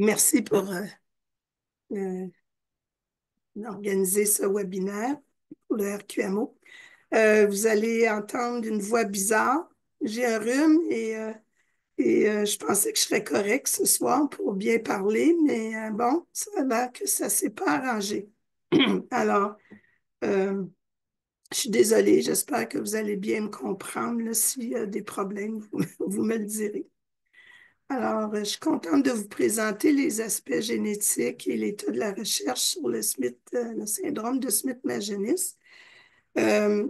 Merci pour euh, organiser ce webinaire pour le RQMO. Vous allez entendre une voix bizarre. J'ai un rhume et je pensais que je serais correct ce soir pour bien parler, mais bon, ça a l'air que ça ne s'est pas arrangé. Alors, euh, je suis désolée, j'espère que vous allez bien me comprendre. Là, s'il y a des problèmes, vous me le direz. Alors, je suis contente de vous présenter les aspects génétiques et l'état de la recherche sur le syndrome de Smith-Magenis. Euh,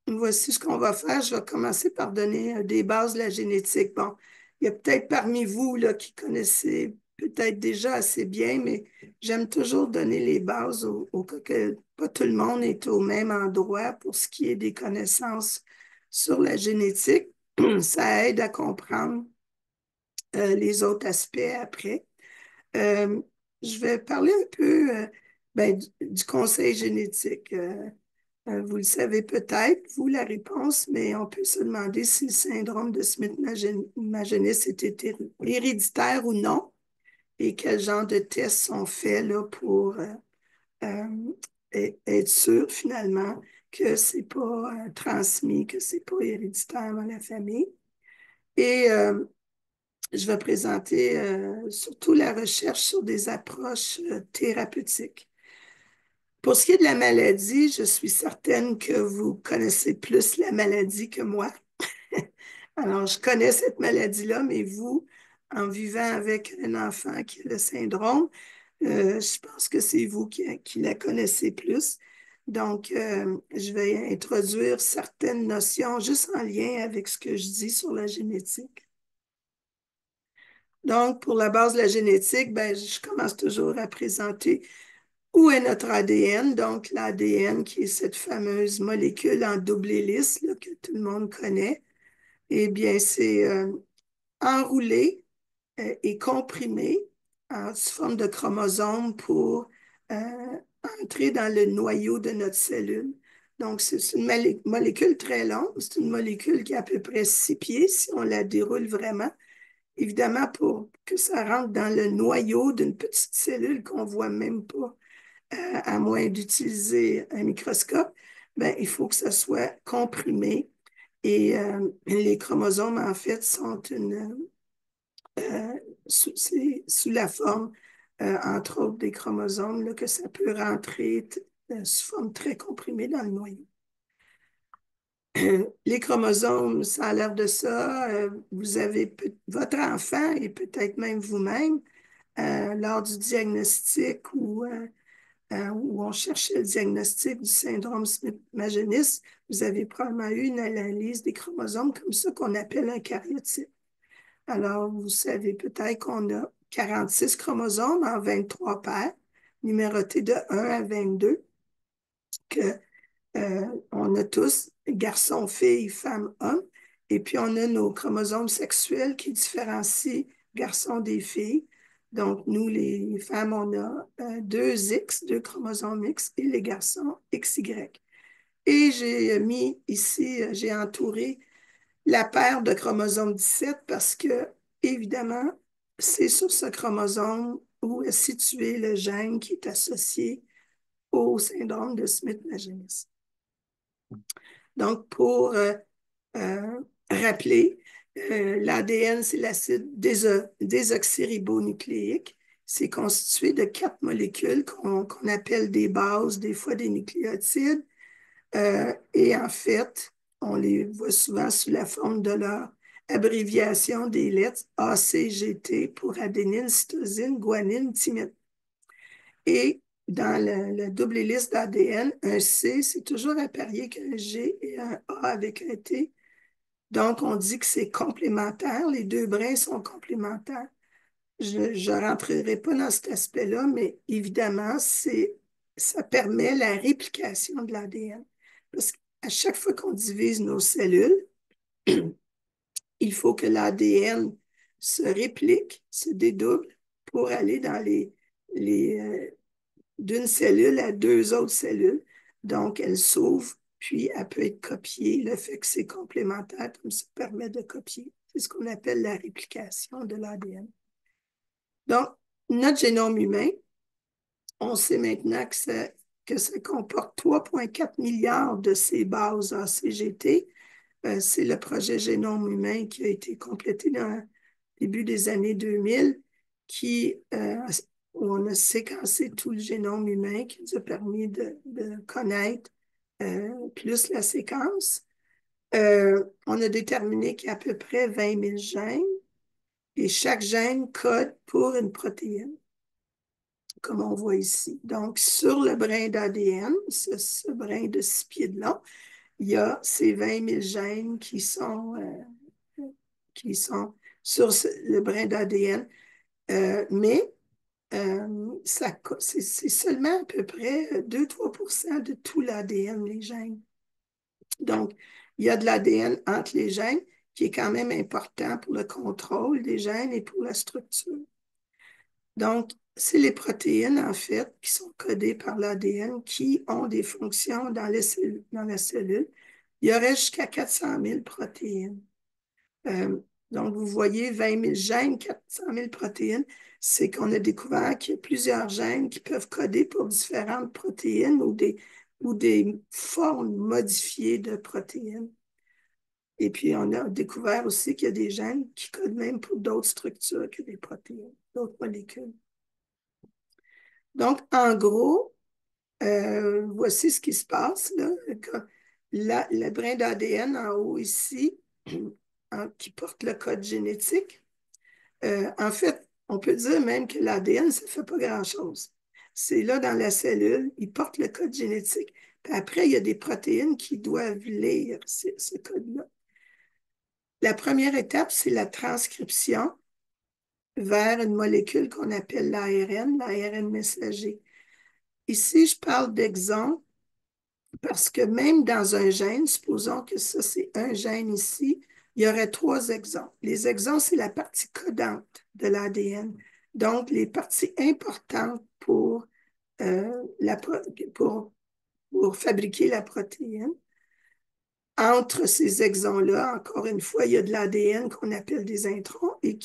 Voici ce qu'on va faire. Je vais commencer par donner des bases de la génétique. Bon, il y a peut-être parmi vous là, qui connaissez peut-être déjà assez bien, mais j'aime toujours donner les bases au cas que pas tout le monde est au même endroit pour ce qui est des connaissances sur la génétique. Ça aide à comprendre les autres aspects après. Euh, je vais parler un peu du conseil génétique. Vous le savez peut-être, vous, la réponse, mais on peut se demander si le syndrome de Smith-Magenis est héréditaire ou non et quel genre de tests sont faits là, pour être sûr finalement que ce n'est pas transmis, que ce n'est pas héréditaire dans la famille. Et je vais présenter surtout la recherche sur des approches thérapeutiques. Pour ce qui est de la maladie, je suis certaine que vous connaissez plus la maladie que moi. Alors, je connais cette maladie-là, mais vous, en vivant avec un enfant qui a le syndrome, je pense que c'est vous qui la connaissez plus. Donc, je vais introduire certaines notions juste en lien avec ce que je dis sur la génétique. Donc, pour la base de la génétique, ben, je commence toujours à présenter où est notre ADN. Donc, l'ADN qui est cette fameuse molécule en double hélice là, que tout le monde connaît. Eh bien, c'est enroulé et comprimé sous forme de chromosomes pour entrer dans le noyau de notre cellule. Donc, c'est une molécule très longue. C'est une molécule qui a à peu près 6 pieds si on la déroule vraiment. Évidemment, pour que ça rentre dans le noyau d'une petite cellule qu'on ne voit même pas, à moins d'utiliser un microscope, ben, il faut que ça soit comprimé. Et les chromosomes, en fait, sont sous la forme, entre autres, des chromosomes, là, que ça peut rentrer sous forme très comprimée dans le noyau. Les chromosomes, ça a l'air de ça. Vous avez votre enfant et peut-être même vous-même, lors du diagnostic où on cherchait le diagnostic du syndrome Smith-Magenis, vous avez probablement eu une analyse des chromosomes comme ça qu'on appelle un karyotype. Alors, vous savez peut-être qu'on a 46 chromosomes en 23 paires, numérotés de 1 à 22, que on a tous garçons, filles, femmes, hommes, et puis on a nos chromosomes sexuels qui différencient garçons des filles. Donc, nous, les femmes, on a deux X, deux chromosomes X, et les garçons XY. Et j'ai mis ici, j'ai entouré la paire de chromosomes 17 parce que, évidemment, c'est sur ce chromosome où est situé le gène qui est associé au syndrome de Smith-Magenis. Donc, pour rappeler, l'ADN, c'est l'acide désoxyribonucléique. C'est constitué de 4 molécules qu'on appelle des bases, des fois des nucléotides. Et en fait, on les voit souvent sous la forme de leur abréviation des lettres ACGT pour adénine, cytosine, guanine, thymine. Et dans la double hélice d'ADN, un C, c'est toujours apparié qu'un G et un A avec un T. Donc, on dit que c'est complémentaire. Les deux brins sont complémentaires. Je ne rentrerai pas dans cet aspect-là, mais évidemment, ça permet la réplication de l'ADN. Parce qu'à chaque fois qu'on divise nos cellules, il faut que l'ADN se réplique, se dédouble pour aller dans d'une cellule à deux autres cellules. Donc, elle s'ouvre, puis elle peut être copiée. Le fait que c'est complémentaire, comme ça permet de copier. C'est ce qu'on appelle la réplication de l'ADN. Donc, notre génome humain, on sait maintenant que ça comporte 3,4 milliards de ces bases ACGT. C'est le projet Génome humain qui a été complété dans le début des années 2000, où on a séquencé tout le génome humain, qui nous a permis de connaître plus la séquence. On a déterminé qu'il y a à peu près 20 000 gènes et chaque gène code pour une protéine, comme on voit ici. Donc, sur le brin d'ADN, ce brin de 6 pieds de long, il y a ces 20 000 gènes qui sont sur le brin d'ADN, mais c'est seulement à peu près 2-3% de tout l'ADN, les gènes. Donc, il y a de l'ADN entre les gènes qui est quand même important pour le contrôle des gènes et pour la structure. Donc, c'est les protéines, en fait, qui sont codées par l'ADN qui ont des fonctions dans la cellule. Il y aurait jusqu'à 400 000 protéines. Euh, donc, vous voyez 20 000 gènes, 400 000 protéines. C'est qu'on a découvert qu'il y a plusieurs gènes qui peuvent coder pour différentes protéines ou des formes modifiées de protéines. Et puis, on a découvert aussi qu'il y a des gènes qui codent même pour d'autres structures que des protéines, d'autres molécules. Donc, en gros, voici ce qui se passe, là. Le brin d'ADN en haut ici, qui porte le code génétique. En fait, on peut dire même que l'ADN, ça ne fait pas grand-chose. C'est là dans la cellule, il porte le code génétique. Puis après, il y a des protéines qui doivent lire ce code-là. La première étape, c'est la transcription vers une molécule qu'on appelle l'ARN messager. Ici, je parle d'exons parce que même dans un gène, supposons que ça, c'est un gène ici, il y aurait 3 exons. Les exons, c'est la partie codante de l'ADN. Donc, les parties importantes euh, la, pour, pour fabriquer la protéine. Entre ces exons-là, encore une fois, il y a de l'ADN qu'on appelle des introns et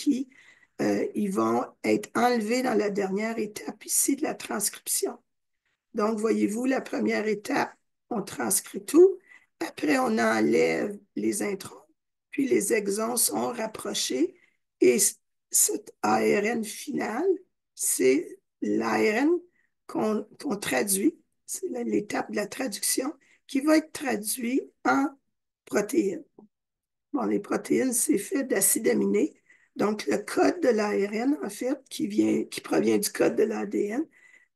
ils vont être enlevés dans la dernière étape ici de la transcription. Donc, voyez-vous, la première étape, on transcrit tout. Après, on enlève les introns, puis les exons sont rapprochés. Et cet ARN final, c'est l'ARN qu'on traduit. C'est l'étape de la traduction qui va être traduit en protéines. Bon, les protéines, c'est fait d'acides aminés. Donc, le code de l'ARN, en fait, qui provient du code de l'ADN,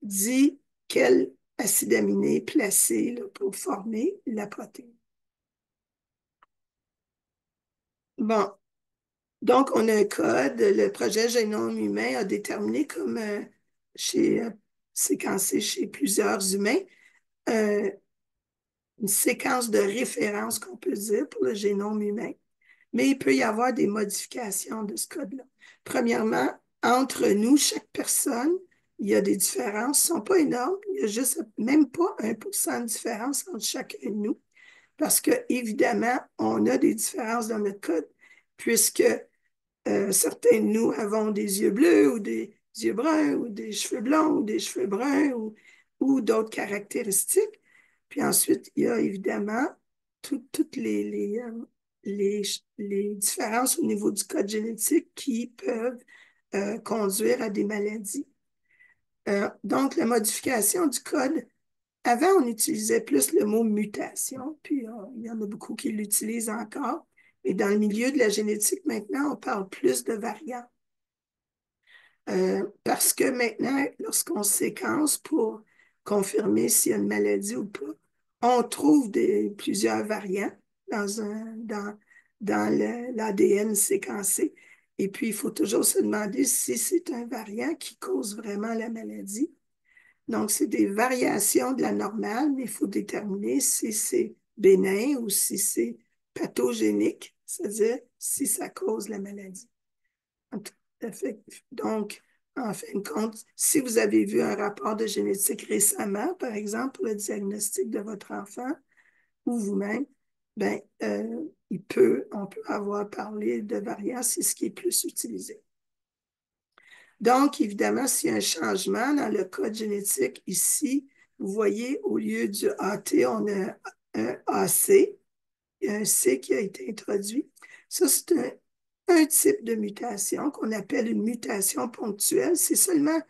dit quel acide aminé placer là, pour former la protéine. Bon, donc on a un code. Le projet Génome humain a déterminé comme séquencé chez plusieurs humains, euh, une séquence de référence qu'on peut dire pour le génome humain. Mais il peut y avoir des modifications de ce code-là. Premièrement, entre nous, chaque personne, il y a des différences, elles ne sont pas énormes, il y a juste même pas 1% de différence entre chacun de nous, parce que évidemment, on a des différences dans notre code, puisque certains de nous avons des yeux bleus ou des yeux bruns ou des cheveux blonds ou des cheveux bruns ou d'autres caractéristiques. Puis ensuite, il y a évidemment toutes les différences au niveau du code génétique qui peuvent conduire à des maladies. Donc, la modification du code, avant, on utilisait plus le mot mutation, puis il y en a beaucoup qui l'utilisent encore. Et dans le milieu de la génétique, maintenant, on parle plus de variants. Parce que maintenant, lorsqu'on séquence pour confirmer s'il y a une maladie ou pas, on trouve plusieurs variants dans l'ADN séquencé. Et puis, il faut toujours se demander si c'est un variant qui cause vraiment la maladie. Donc, c'est des variations de la normale, mais il faut déterminer si c'est bénin ou si c'est pathogénique, c'est-à-dire si ça cause la maladie. Donc, en fin de compte, si vous avez vu un rapport de génétique récemment, par exemple, pour le diagnostic de votre enfant ou vous-même, ben, on peut avoir parlé de variants, c'est ce qui est plus utilisé. Donc, évidemment, s'il y a un changement dans le code génétique ici, vous voyez, au lieu du AT, on a un AC, il y a un C qui a été introduit. Ça, c'est un type de mutation qu'on appelle une mutation ponctuelle. C'est seulement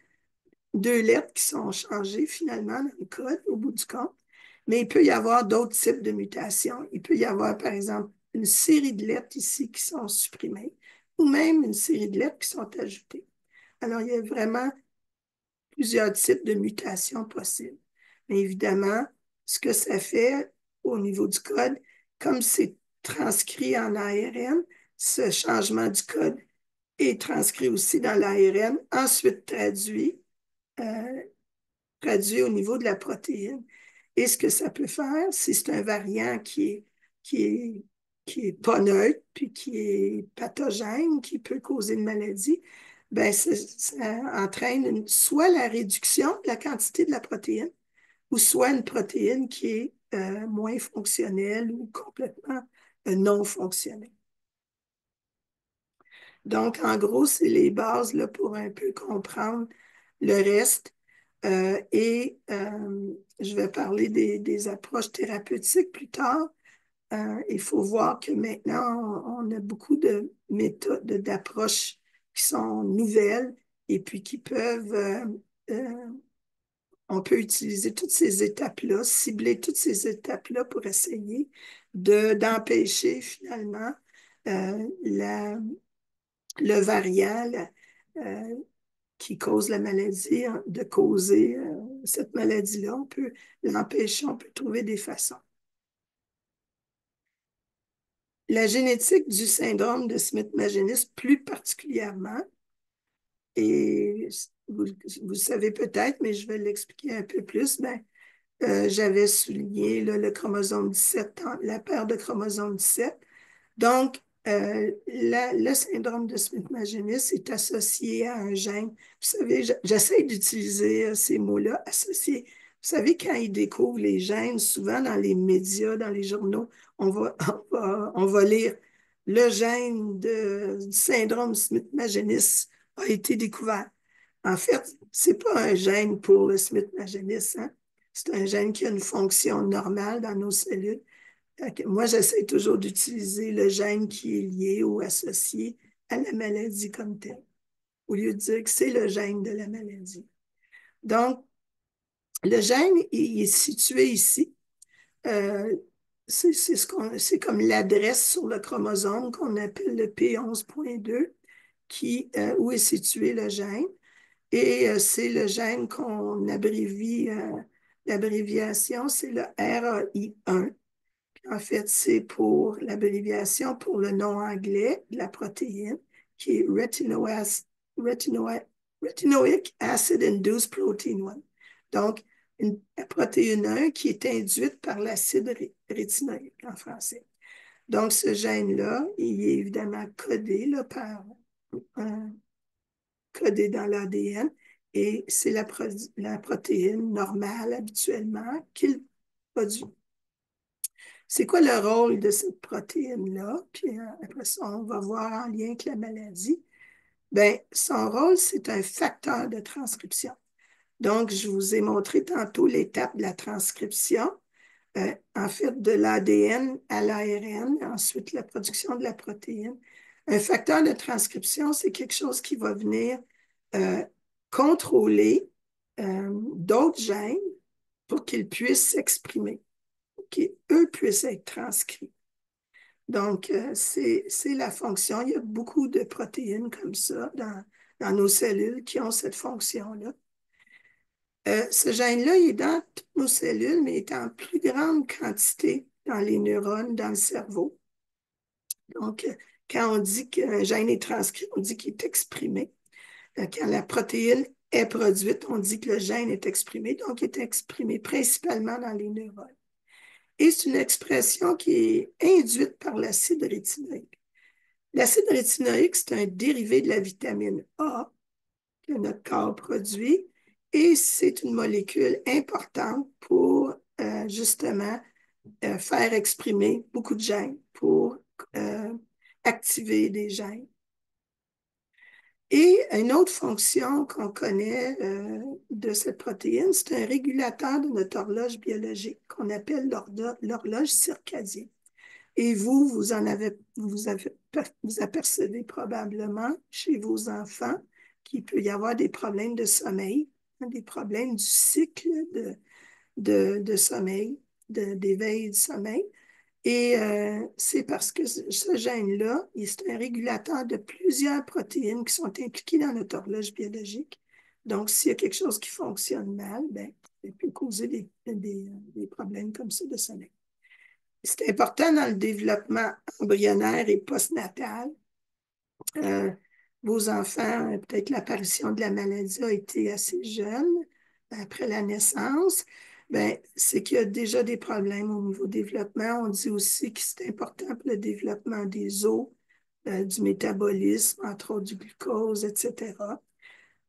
deux lettres qui sont changées finalement dans le code au bout du compte. Mais il peut y avoir d'autres types de mutations. Il peut y avoir, par exemple, une série de lettres ici qui sont supprimées ou même une série de lettres qui sont ajoutées. Alors, il y a vraiment plusieurs types de mutations possibles. Mais évidemment, ce que ça fait au niveau du code, comme c'est transcrit en ARN, ce changement du code est transcrit aussi dans l'ARN, ensuite euh, traduit au niveau de la protéine. Et ce que ça peut faire, si c'est un variant qui est, qui est pas neutre, puis qui est pathogène, qui peut causer une maladie, ben ça entraîne soit la réduction de la quantité de la protéine, ou soit une protéine qui est moins fonctionnelle ou complètement non fonctionnelle. Donc, en gros, c'est les bases là, pour un peu comprendre le reste. Je vais parler des approches thérapeutiques plus tard. Il faut voir que maintenant, on a beaucoup de méthodes, d'approches qui sont nouvelles et puis qui peuvent, euh, on peut utiliser toutes ces étapes-là, cibler toutes ces étapes-là pour essayer d'empêcher finalement le variant qui cause la maladie, hein, de causer cette maladie-là. On peut l'empêcher, on peut trouver des façons. La génétique du syndrome de Smith-Magenis, plus particulièrement, et vous savez peut-être, mais je vais l'expliquer un peu plus, ben, j'avais souligné là, le chromosome 17, la paire de chromosomes 17. Donc, le syndrome de Smith-Magenis est associé à un gène. Vous savez, j'essaie d'utiliser ces mots-là, associé. Vous savez, quand ils découvrent les gènes, souvent dans les médias, dans les journaux, on va, on va lire le gène du syndrome Smith-Magenis a été découvert. En fait, ce n'est pas un gène pour le Smith-Magenis, hein? C'est un gène qui a une fonction normale dans nos cellules. Moi, j'essaie toujours d'utiliser le gène qui est lié ou associé à la maladie comme telle, au lieu de dire que c'est le gène de la maladie. Donc, le gène, il est situé ici. Euh, c'est comme l'adresse sur le chromosome qu'on appelle le P11.2, où est situé le gène. Et c'est le gène qu'on abrévie, l'abréviation, c'est le RAI1. En fait, c'est pour l'abréviation pour le nom anglais de la protéine, qui est Retinoic Acid Induced Protein 1. Donc, la protéine 1 qui est induite par l'acide rétinoïque en français. Donc, ce gène-là, il est évidemment codé là, codé dans l'ADN et c'est la protéine normale habituellement qu'il produit. C'est quoi le rôle de cette protéine-là? Puis après ça, on va voir en lien avec la maladie. Bien, son rôle, c'est un facteur de transcription. Donc, je vous ai montré tantôt l'étape de la transcription, en fait, de l'ADN à l'ARN, ensuite la production de la protéine. Un facteur de transcription, c'est quelque chose qui va venir euh, contrôler d'autres gènes pour qu'ils puissent s'exprimer, qu'eux puissent être transcrits. Donc, c'est la fonction. Il y a beaucoup de protéines comme ça dans nos cellules qui ont cette fonction-là. Ce gène-là, il est dans toutes nos cellules, mais il est en plus grande quantité dans les neurones, dans le cerveau. Donc, quand on dit qu'un gène est transcrit, on dit qu'il est exprimé. Quand la protéine est produite, on dit que le gène est exprimé. Donc, il est exprimé principalement dans les neurones. Et c'est une expression qui est induite par l'acide rétinoïque. L'acide rétinoïque, c'est un dérivé de la vitamine A que notre corps produit et c'est une molécule importante pour justement faire exprimer beaucoup de gènes, pour activer des gènes. Et une autre fonction qu'on connaît de cette protéine, c'est un régulateur de notre horloge biologique qu'on appelle l'horloge circadienne. Et vous apercevez probablement chez vos enfants qu'il peut y avoir des problèmes de sommeil, hein, des problèmes du cycle de sommeil, d'éveil du sommeil. Et c'est parce que ce gène-là, c'est un régulateur de plusieurs protéines qui sont impliquées dans notre horloge biologique. Donc, s'il y a quelque chose qui fonctionne mal, ben, ça peut causer des problèmes comme ça de sommeil. C'est important dans le développement embryonnaire et postnatal. Euh, Vos enfants, peut-être l'apparition de la maladie a été assez jeune, après la naissance, ben, c'est qu'il y a déjà des problèmes au niveau développement. On dit aussi que c'est important pour le développement des os, du métabolisme, entre autres du glucose, etc.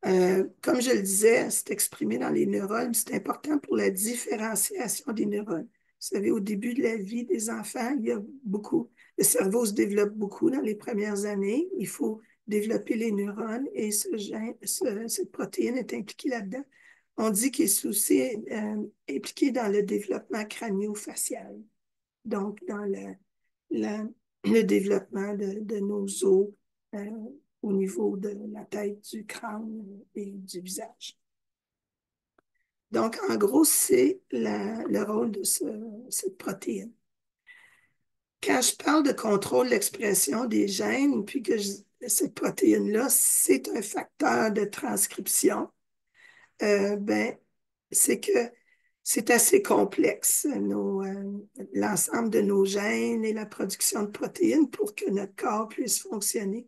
Comme je le disais, c'est exprimé dans les neurones, c'est important pour la différenciation des neurones. Vous savez, au début de la vie des enfants, il y a beaucoup, le cerveau se développe beaucoup dans les premières années. Il faut développer les neurones et cette protéine est impliquée là-dedans. On dit qu'il est aussi impliqué dans le développement crânio-facial, donc dans le, le développement de nos os euh, au niveau de la tête, du crâne et du visage. Donc, en gros, c'est le rôle de cette protéine. Quand je parle de contrôle de l'expression des gènes, puis que cette protéine-là, c'est un facteur de transcription, ben, c'est que c'est assez complexe, l'ensemble de nos gènes et la production de protéines pour que notre corps puisse fonctionner.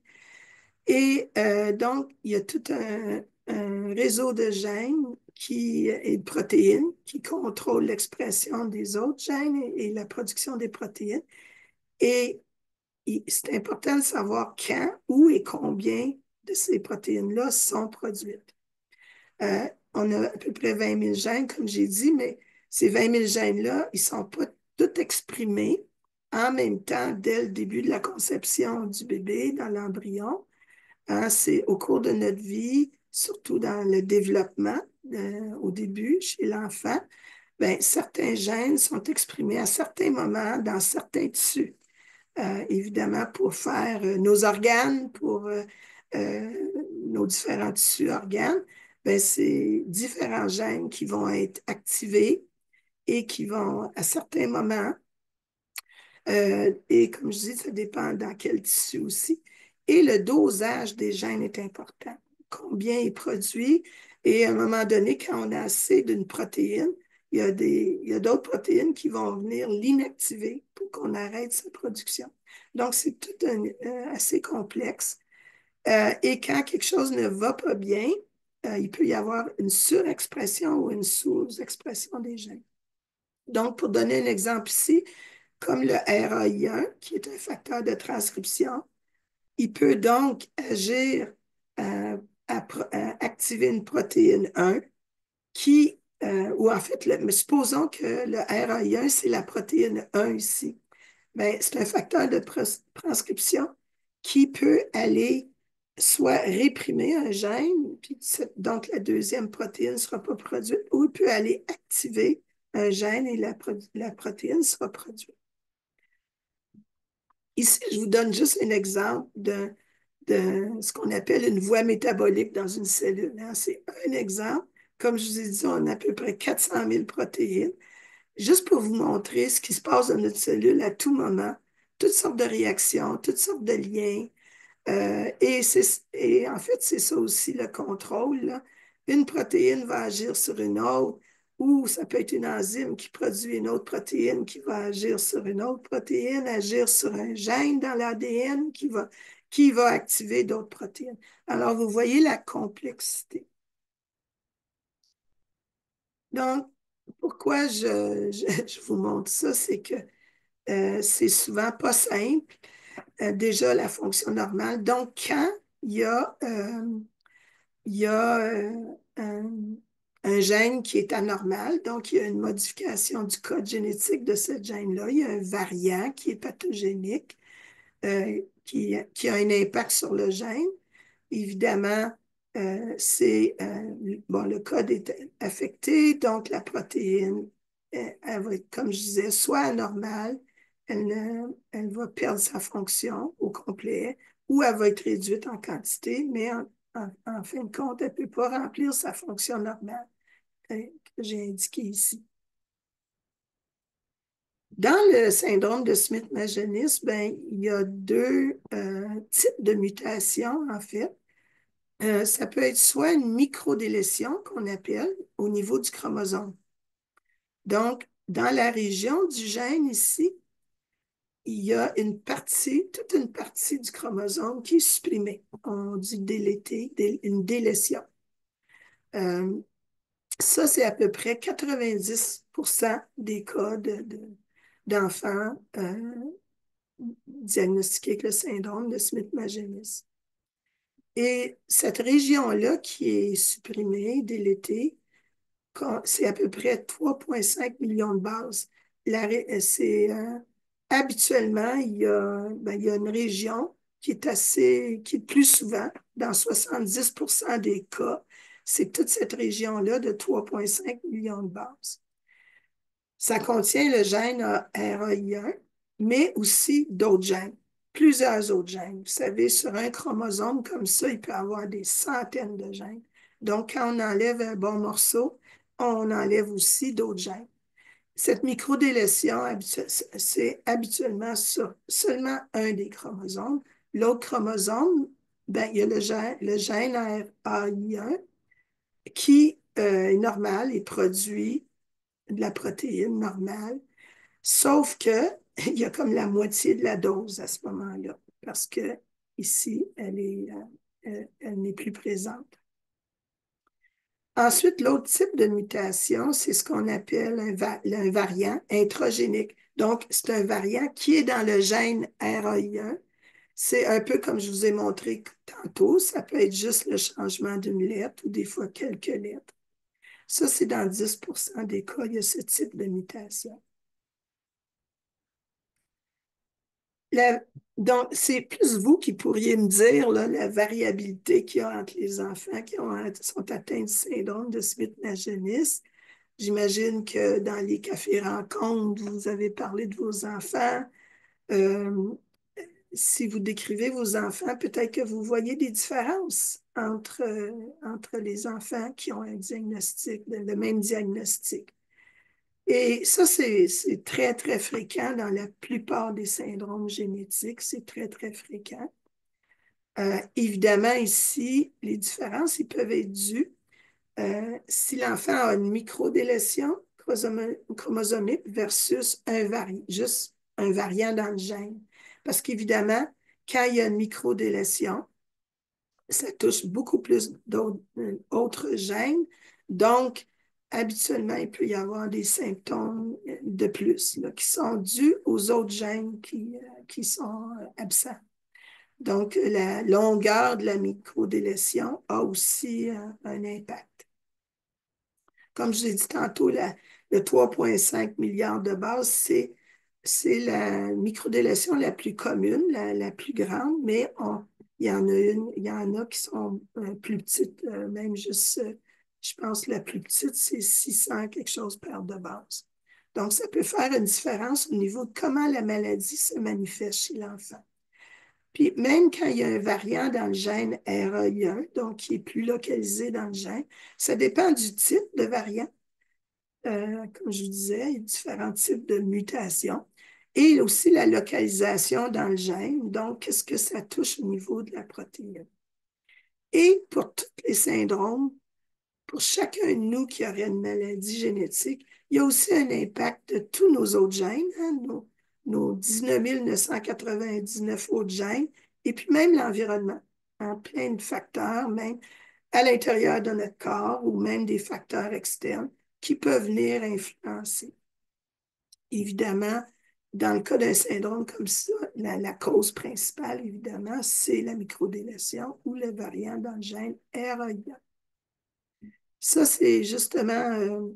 Et donc, il y a tout un réseau de gènes et de protéines qui contrôlent l'expression des autres gènes et la production des protéines. Et c'est important de savoir quand, où et combien de ces protéines-là sont produites. On a à peu près 20 000 gènes, comme j'ai dit, mais ces 20 000 gènes-là, ils ne sont pas tous exprimés en même temps dès le début de la conception du bébé dans l'embryon. Hein, c'est au cours de notre vie, surtout dans le développement, au début, chez l'enfant, ben, certains gènes sont exprimés à certains moments dans certains tissus. Évidemment, pour faire nos organes, pour nos différents tissus organes, ben, c'est différents gènes qui vont être activés et qui vont, à certains moments, et comme je dis, ça dépend dans quel tissu aussi. Et le dosage des gènes est important. Combien est produit. Et à un moment donné, quand on a assez d'une protéine, il y a d'autres protéines qui vont venir l'inactiver pour qu'on arrête sa production. Donc, c'est tout assez complexe. Et quand quelque chose ne va pas bien, il peut y avoir une surexpression ou une sous-expression des gènes. Donc, pour donner un exemple ici, comme le RAI1, qui est un facteur de transcription, il peut donc agir à activer une protéine 1 ou en fait, mais supposons que le RAI1, c'est la protéine 1 ici. Ben, c'est un facteur de transcription qui peut aller soit réprimer un gène, puis donc la deuxième protéine ne sera pas produite, ou il peut aller activer un gène et la protéine sera produite. Ici, je vous donne juste un exemple de ce qu'on appelle une voie métabolique dans une cellule. Hein. C'est un exemple. Comme je vous ai dit, on a à peu près 400 000 protéines. Juste pour vous montrer ce qui se passe dans notre cellule à tout moment, toutes sortes de réactions, toutes sortes de liens. Et en fait, c'est ça aussi le contrôle, là. Une protéine va agir sur une autre, ou ça peut être une enzyme qui produit une autre protéine qui va agir sur une autre protéine, agir sur un gène dans l'ADN qui va activer d'autres protéines. Alors, vous voyez la complexité. Donc, pourquoi je vous montre ça, c'est que c'est souvent pas simple. Déjà, la fonction normale. Donc, quand il y a il y a un gène qui est anormal, donc il y a une modification du code génétique de ce gène-là. Il y a un variant qui est pathogénique, qui a un impact sur le gène. Évidemment, bon, le code est affecté, donc la protéine, elle va être, comme je disais, soit anormale, elle va perdre sa fonction au complet, ou elle va être réduite en quantité, mais en fin de compte, elle ne peut pas remplir sa fonction normale que j'ai indiquée ici. Dans le syndrome de Smith-Magenis, ben, il y a deux types de mutations, en fait. Ça peut être soit une microdélétion qu'on appelle au niveau du chromosome. Donc, dans la région du gène ici, il y a toute une partie du chromosome qui est supprimée. On dit délété, une délétion. Euh, Ça, c'est à peu près 90% des cas d'enfants diagnostiqués avec le syndrome de Smith-Magenis. Et cette région-là qui est supprimée, délétée, c'est à peu près 3,5 millions de bases. Habituellement, il y a une région qui est plus souvent, dans 70% des cas, c'est toute cette région-là de 3,5 millions de bases. Ça contient le gène RAI1, mais aussi d'autres gènes, plusieurs autres gènes. Vous savez, sur un chromosome comme ça, il peut y avoir des centaines de gènes. Donc, quand on enlève un bon morceau, on enlève aussi d'autres gènes. Cette microdélétion, c'est habituellement sur seulement un des chromosomes. L'autre chromosome, ben, il y a le gène RAI1 qui est normal et produit de la protéine normale, sauf que il y a comme la moitié de la dose à ce moment-là, parce que ici, elle n'est plus présente. Ensuite, l'autre type de mutation, c'est ce qu'on appelle un variant introgénique. Donc, c'est un variant qui est dans le gène RAI1. C'est un peu comme je vous ai montré tantôt, ça peut être juste le changement d'une lettre ou des fois quelques lettres. Ça, c'est dans 10% des cas, il y a ce type de mutation. Donc, c'est plus vous qui pourriez me dire là, la variabilité qu'il y a entre les enfants qui sont atteints du syndrome de Smith-Magenis. J'imagine que dans les cafés rencontres, vous avez parlé de vos enfants. Euh, Si vous décrivez vos enfants, peut-être que vous voyez des différences entre les enfants qui ont un diagnostic, le même diagnostic. Et ça, c'est très, très fréquent dans la plupart des syndromes génétiques. C'est très, très fréquent. Évidemment, ici, les différences, ils peuvent être dues si l'enfant a une microdélétion chromosomique versus juste un variant dans le gène. Parce qu'évidemment, quand il y a une microdélétion, ça touche beaucoup plus d'autres gènes. Donc, habituellement, il peut y avoir des symptômes de plus là, qui sont dus aux autres gènes qui sont absents. Donc, la longueur de la microdélétion a aussi un impact. Comme je l'ai dit tantôt, le 3,5 milliards de bases, c'est la microdélétion la plus commune, la plus grande, mais il y en a qui sont plus petites, même juste, je pense que la plus petite, c'est 600 quelque chose paires de base. Donc, ça peut faire une différence au niveau de comment la maladie se manifeste chez l'enfant. Puis, même quand il y a un variant dans le gène RAI1, donc qui est plus localisé dans le gène, ça dépend du type de variant. Comme je vous disais, il y a différents types de mutations. Et aussi la localisation dans le gène. Donc, qu'est-ce que ça touche au niveau de la protéine? Et pour tous les syndromes, pour chacun de nous qui aurait une maladie génétique, il y a aussi un impact de tous nos autres gènes, hein, nos 19 999 autres gènes, et puis même l'environnement, en plein de facteurs, même à l'intérieur de notre corps ou même des facteurs externes qui peuvent venir influencer. Évidemment, dans le cas d'un syndrome comme ça, la cause principale, évidemment, c'est la microdélétion ou le variant dans le gène RAI1. Ça, c'est justement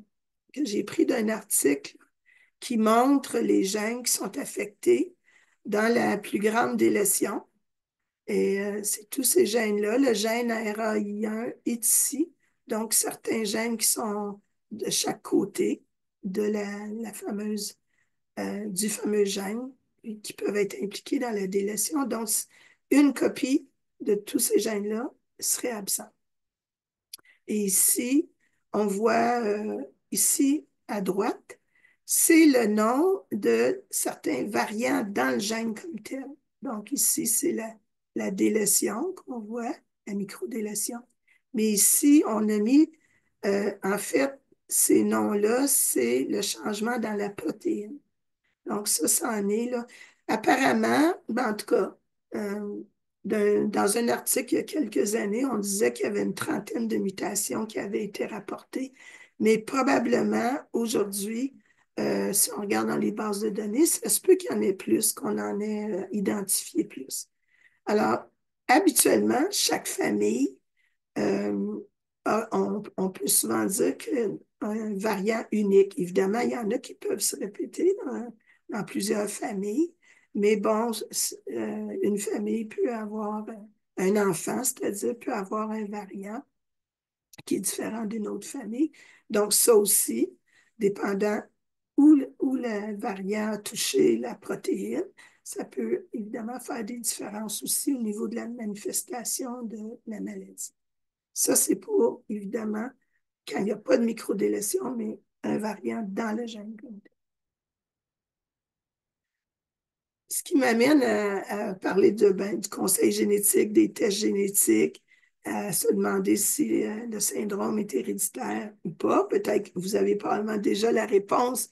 que j'ai pris d'un article qui montre les gènes qui sont affectés dans la plus grande délétion. Et c'est tous ces gènes-là. Le gène RAI1 est ici. Donc, certains gènes qui sont de chaque côté de la fameuse, du fameux gène et qui peuvent être impliqués dans la délétion. Donc, une copie de tous ces gènes-là serait absente. Et ici, on voit ici à droite, c'est le nom de certains variants dans le gène comme tel. Donc ici, c'est la délétion qu'on voit, la microdélétion. Mais ici, on a mis, en fait, ces noms-là, c'est le changement dans la protéine. Donc, ça en est là. Apparemment, ben, en tout cas, euh, dans un article il y a quelques années, on disait qu'il y avait une trentaine de mutations qui avaient été rapportées. Mais probablement, aujourd'hui, si on regarde dans les bases de données, ça se peut qu'il y en ait plus, qu'on en ait identifié plus. Alors, habituellement, chaque famille euh, on peut souvent dire qu'un variant unique. Évidemment, il y en a qui peuvent se répéter dans plusieurs familles, mais bon, une famille peut avoir un enfant, c'est-à-dire peut avoir un variant qui est différent d'une autre famille. Donc, ça aussi, dépendant où le variant a touché la protéine, ça peut évidemment faire des différences aussi au niveau de la manifestation de la maladie. Ça, c'est pour, évidemment, quand il n'y a pas de microdélétion, mais un variant dans le gène. Ce qui m'amène à parler du conseil génétique, des tests génétiques, à se demander si le syndrome est héréditaire ou pas. Peut-être que vous avez probablement déjà la réponse,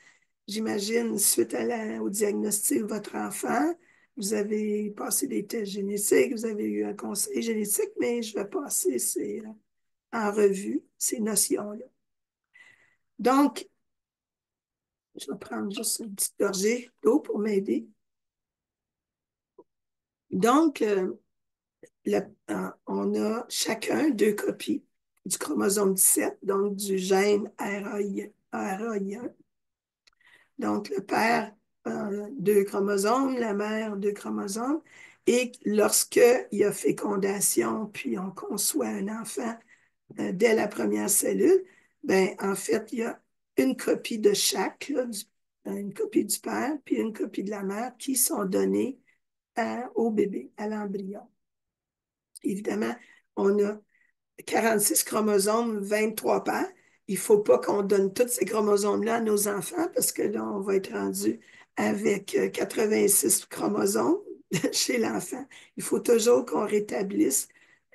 j'imagine, suite au diagnostic de votre enfant. Vous avez passé des tests génétiques, vous avez eu un conseil génétique, mais je vais passer en revue ces notions-là. Donc, je vais prendre juste une petite gorgée d'eau pour m'aider. Donc, on a chacun deux copies du chromosome 17, donc du gène RAI1. Donc, le père a deux chromosomes, la mère deux chromosomes. Et lorsqu'il y a fécondation, puis on conçoit un enfant dès la première cellule, ben, en fait, il y a une copie de chaque, là, une copie du père, puis une copie de la mère qui sont données au bébé, à l'embryon. Évidemment, on a 46 chromosomes, 23 paires. Il ne faut pas qu'on donne tous ces chromosomes-là à nos enfants parce que là, on va être rendu avec 86 chromosomes chez l'enfant. Il faut toujours qu'on rétablisse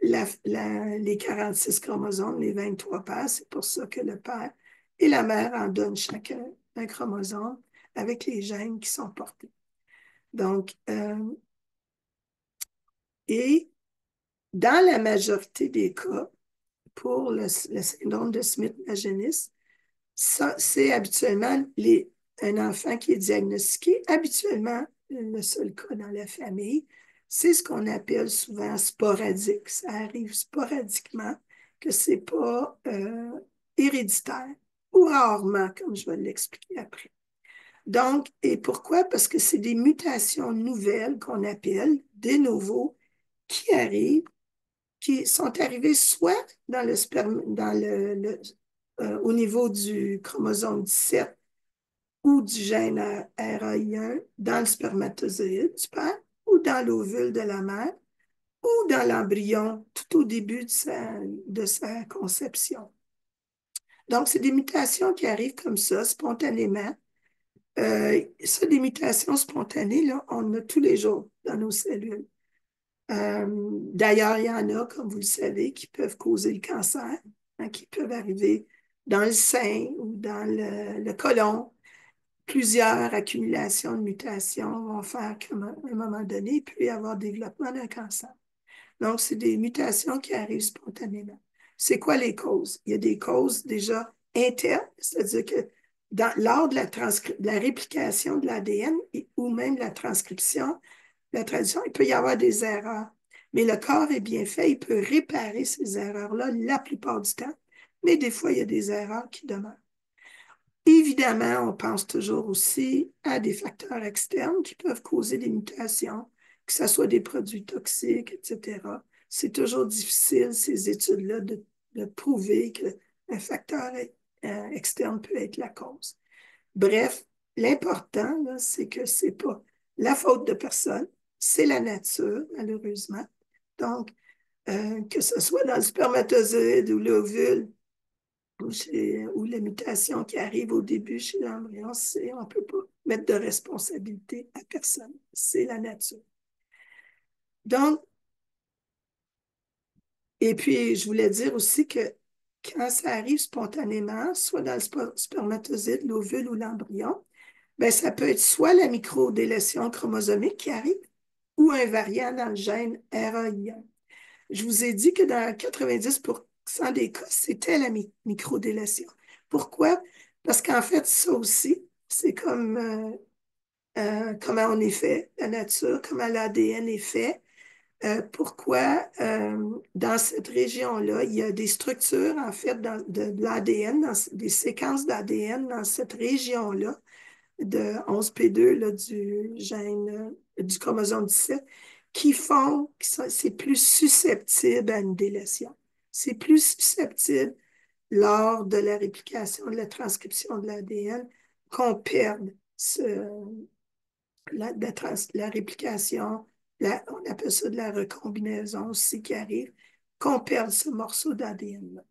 les 46 chromosomes, les 23 paires. C'est pour ça que le père et la mère en donnent chacun un chromosome avec les gènes qui sont portés. Donc, et dans la majorité des cas, pour le syndrome de Smith-Magenis, ça, c'est habituellement un enfant qui est diagnostiqué, habituellement, le seul cas dans la famille, c'est ce qu'on appelle souvent sporadique. Ça arrive sporadiquement, que ce n'est pas héréditaire, ou rarement, comme je vais l'expliquer après. Donc, et pourquoi? Parce que c'est des mutations nouvelles qu'on appelle de novo qui arrivent qui sont arrivés soit dans le sperme, au niveau du chromosome 17 ou du gène RAI1 dans le spermatozoïde du père ou dans l'ovule de la mère ou dans l'embryon tout au début de sa conception. Donc, c'est des mutations qui arrivent comme ça, spontanément. Ça, des mutations spontanées, là, on en a tous les jours dans nos cellules. D'ailleurs, il y en a, comme vous le savez, qui peuvent causer le cancer, hein, qui peuvent arriver dans le sein ou dans le côlon. Plusieurs accumulations de mutations vont faire qu'à un moment donné, il peut y avoir développement d'un cancer. Donc, c'est des mutations qui arrivent spontanément. C'est quoi les causes? Il y a des causes déjà internes, c'est-à-dire que lors de la réplication de l'ADN ou même de la transcription, la traduction, il peut y avoir des erreurs. Mais le corps est bien fait, il peut réparer ces erreurs-là la plupart du temps, mais des fois, il y a des erreurs qui demeurent. Évidemment, on pense toujours aussi à des facteurs externes qui peuvent causer des mutations, que ce soit des produits toxiques, etc. C'est toujours difficile, ces études-là, de prouver qu'un facteur externe peut être la cause. Bref, l'important, là, c'est que c'est pas la faute de personne, c'est la nature, malheureusement. Donc, que ce soit dans le spermatozoïde ou l'ovule, ou la mutation qui arrive au début chez l'embryon, on ne peut pas mettre de responsabilité à personne. C'est la nature. Donc, et puis, je voulais dire aussi que quand ça arrive spontanément, soit dans le spermatozoïde, l'ovule ou l'embryon, ben, ça peut être soit la microdélétion chromosomique qui arrive ou un variant dans le gène RAIA. Je vous ai dit que dans 90% des cas, c'était la microdélétion. Pourquoi? Parce qu'en fait, ça aussi, c'est comme comment on est fait, la nature, comment l'ADN est fait. Pourquoi dans cette région-là, il y a des structures, en fait, de l'ADN, des séquences d'ADN dans cette région-là, de 11p2 là, du gène du chromosome 17 qui font que c'est plus susceptible à une délétion. C'est plus susceptible lors de la réplication, de la transcription de l'ADN qu'on perde la réplication, on appelle ça de la recombinaison aussi qui arrive, qu'on perde ce morceau d'ADN-là.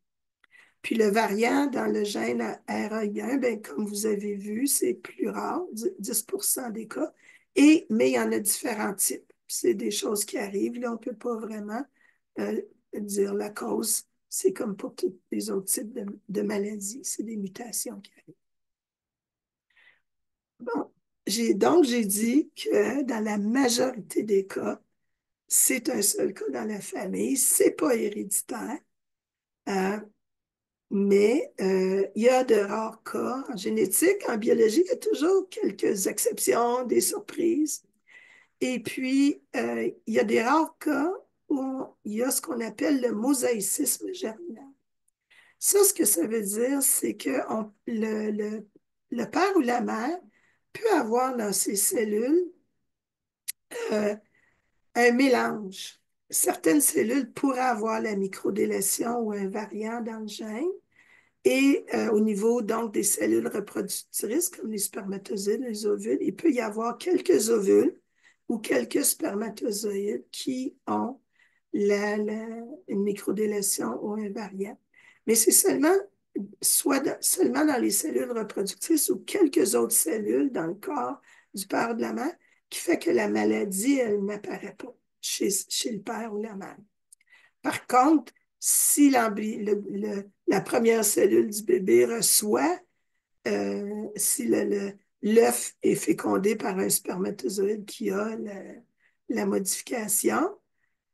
Puis le variant dans le gène RAI1, ben, comme vous avez vu, c'est plus rare, 10% des cas, mais il y en a différents types. C'est des choses qui arrivent. Là, on ne peut pas vraiment euh, dire la cause. C'est comme pour tous les autres types de maladies. C'est des mutations qui arrivent. Bon, donc j'ai dit que dans la majorité des cas, c'est un seul cas dans la famille. C'est pas héréditaire. Euh, Mais il y a de rares cas en génétique. En biologie, il y a toujours quelques exceptions, des surprises. Et puis, il y a des rares cas où il y a ce qu'on appelle le mosaïcisme germinal. Ça, ce que ça veut dire, c'est que le père ou la mère peut avoir dans ses cellules euh, un mélange. Certaines cellules pourraient avoir la microdélétion ou un variant dans le gène. Et au niveau donc des cellules reproductrices, comme les spermatozoïdes, les ovules, il peut y avoir quelques ovules ou quelques spermatozoïdes qui ont une microdélétion ou un variant. Mais c'est seulement dans les cellules reproductrices ou quelques autres cellules dans le corps du père ou de la mère qui fait que la maladie, elle n'apparaît pas chez le père ou la mère. Par contre, si la première cellule du bébé reçoit, si l'œuf est fécondé par un spermatozoïde qui a la modification,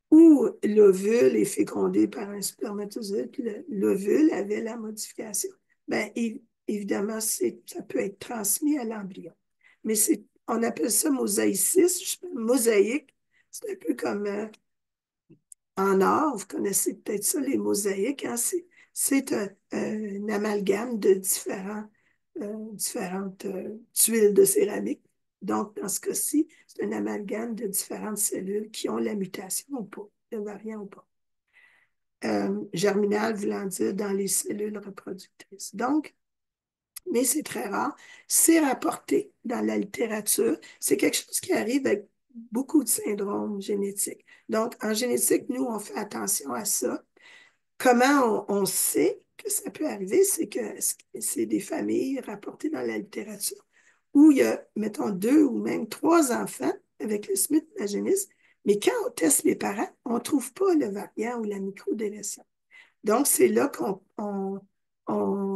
ou l'ovule est fécondé par un spermatozoïde, puis l'ovule avait la modification, bien, évidemment, ça peut être transmis à l'embryon. Mais on appelle ça mosaïcisme, mosaïque. C'est un peu comme en art, vous connaissez peut-être ça, les mosaïques, hein? C'est un amalgame de différentes tuiles de céramique. Donc, dans ce cas-ci, c'est un amalgame de différentes cellules qui ont la mutation ou pas, le variant ou pas. Germinal voulant dire dans les cellules reproductrices. Donc, mais c'est très rare. C'est rapporté dans la littérature. C'est quelque chose qui arrive avec beaucoup de syndromes génétiques. Donc, en génétique, nous, on fait attention à ça. Comment on sait que ça peut arriver? C'est que c'est des familles rapportées dans la littérature où il y a, mettons, 2 ou même 3 enfants avec le Smith Magenis, mais quand on teste les parents, on ne trouve pas le variant ou la microdélétion. Donc, c'est là qu'on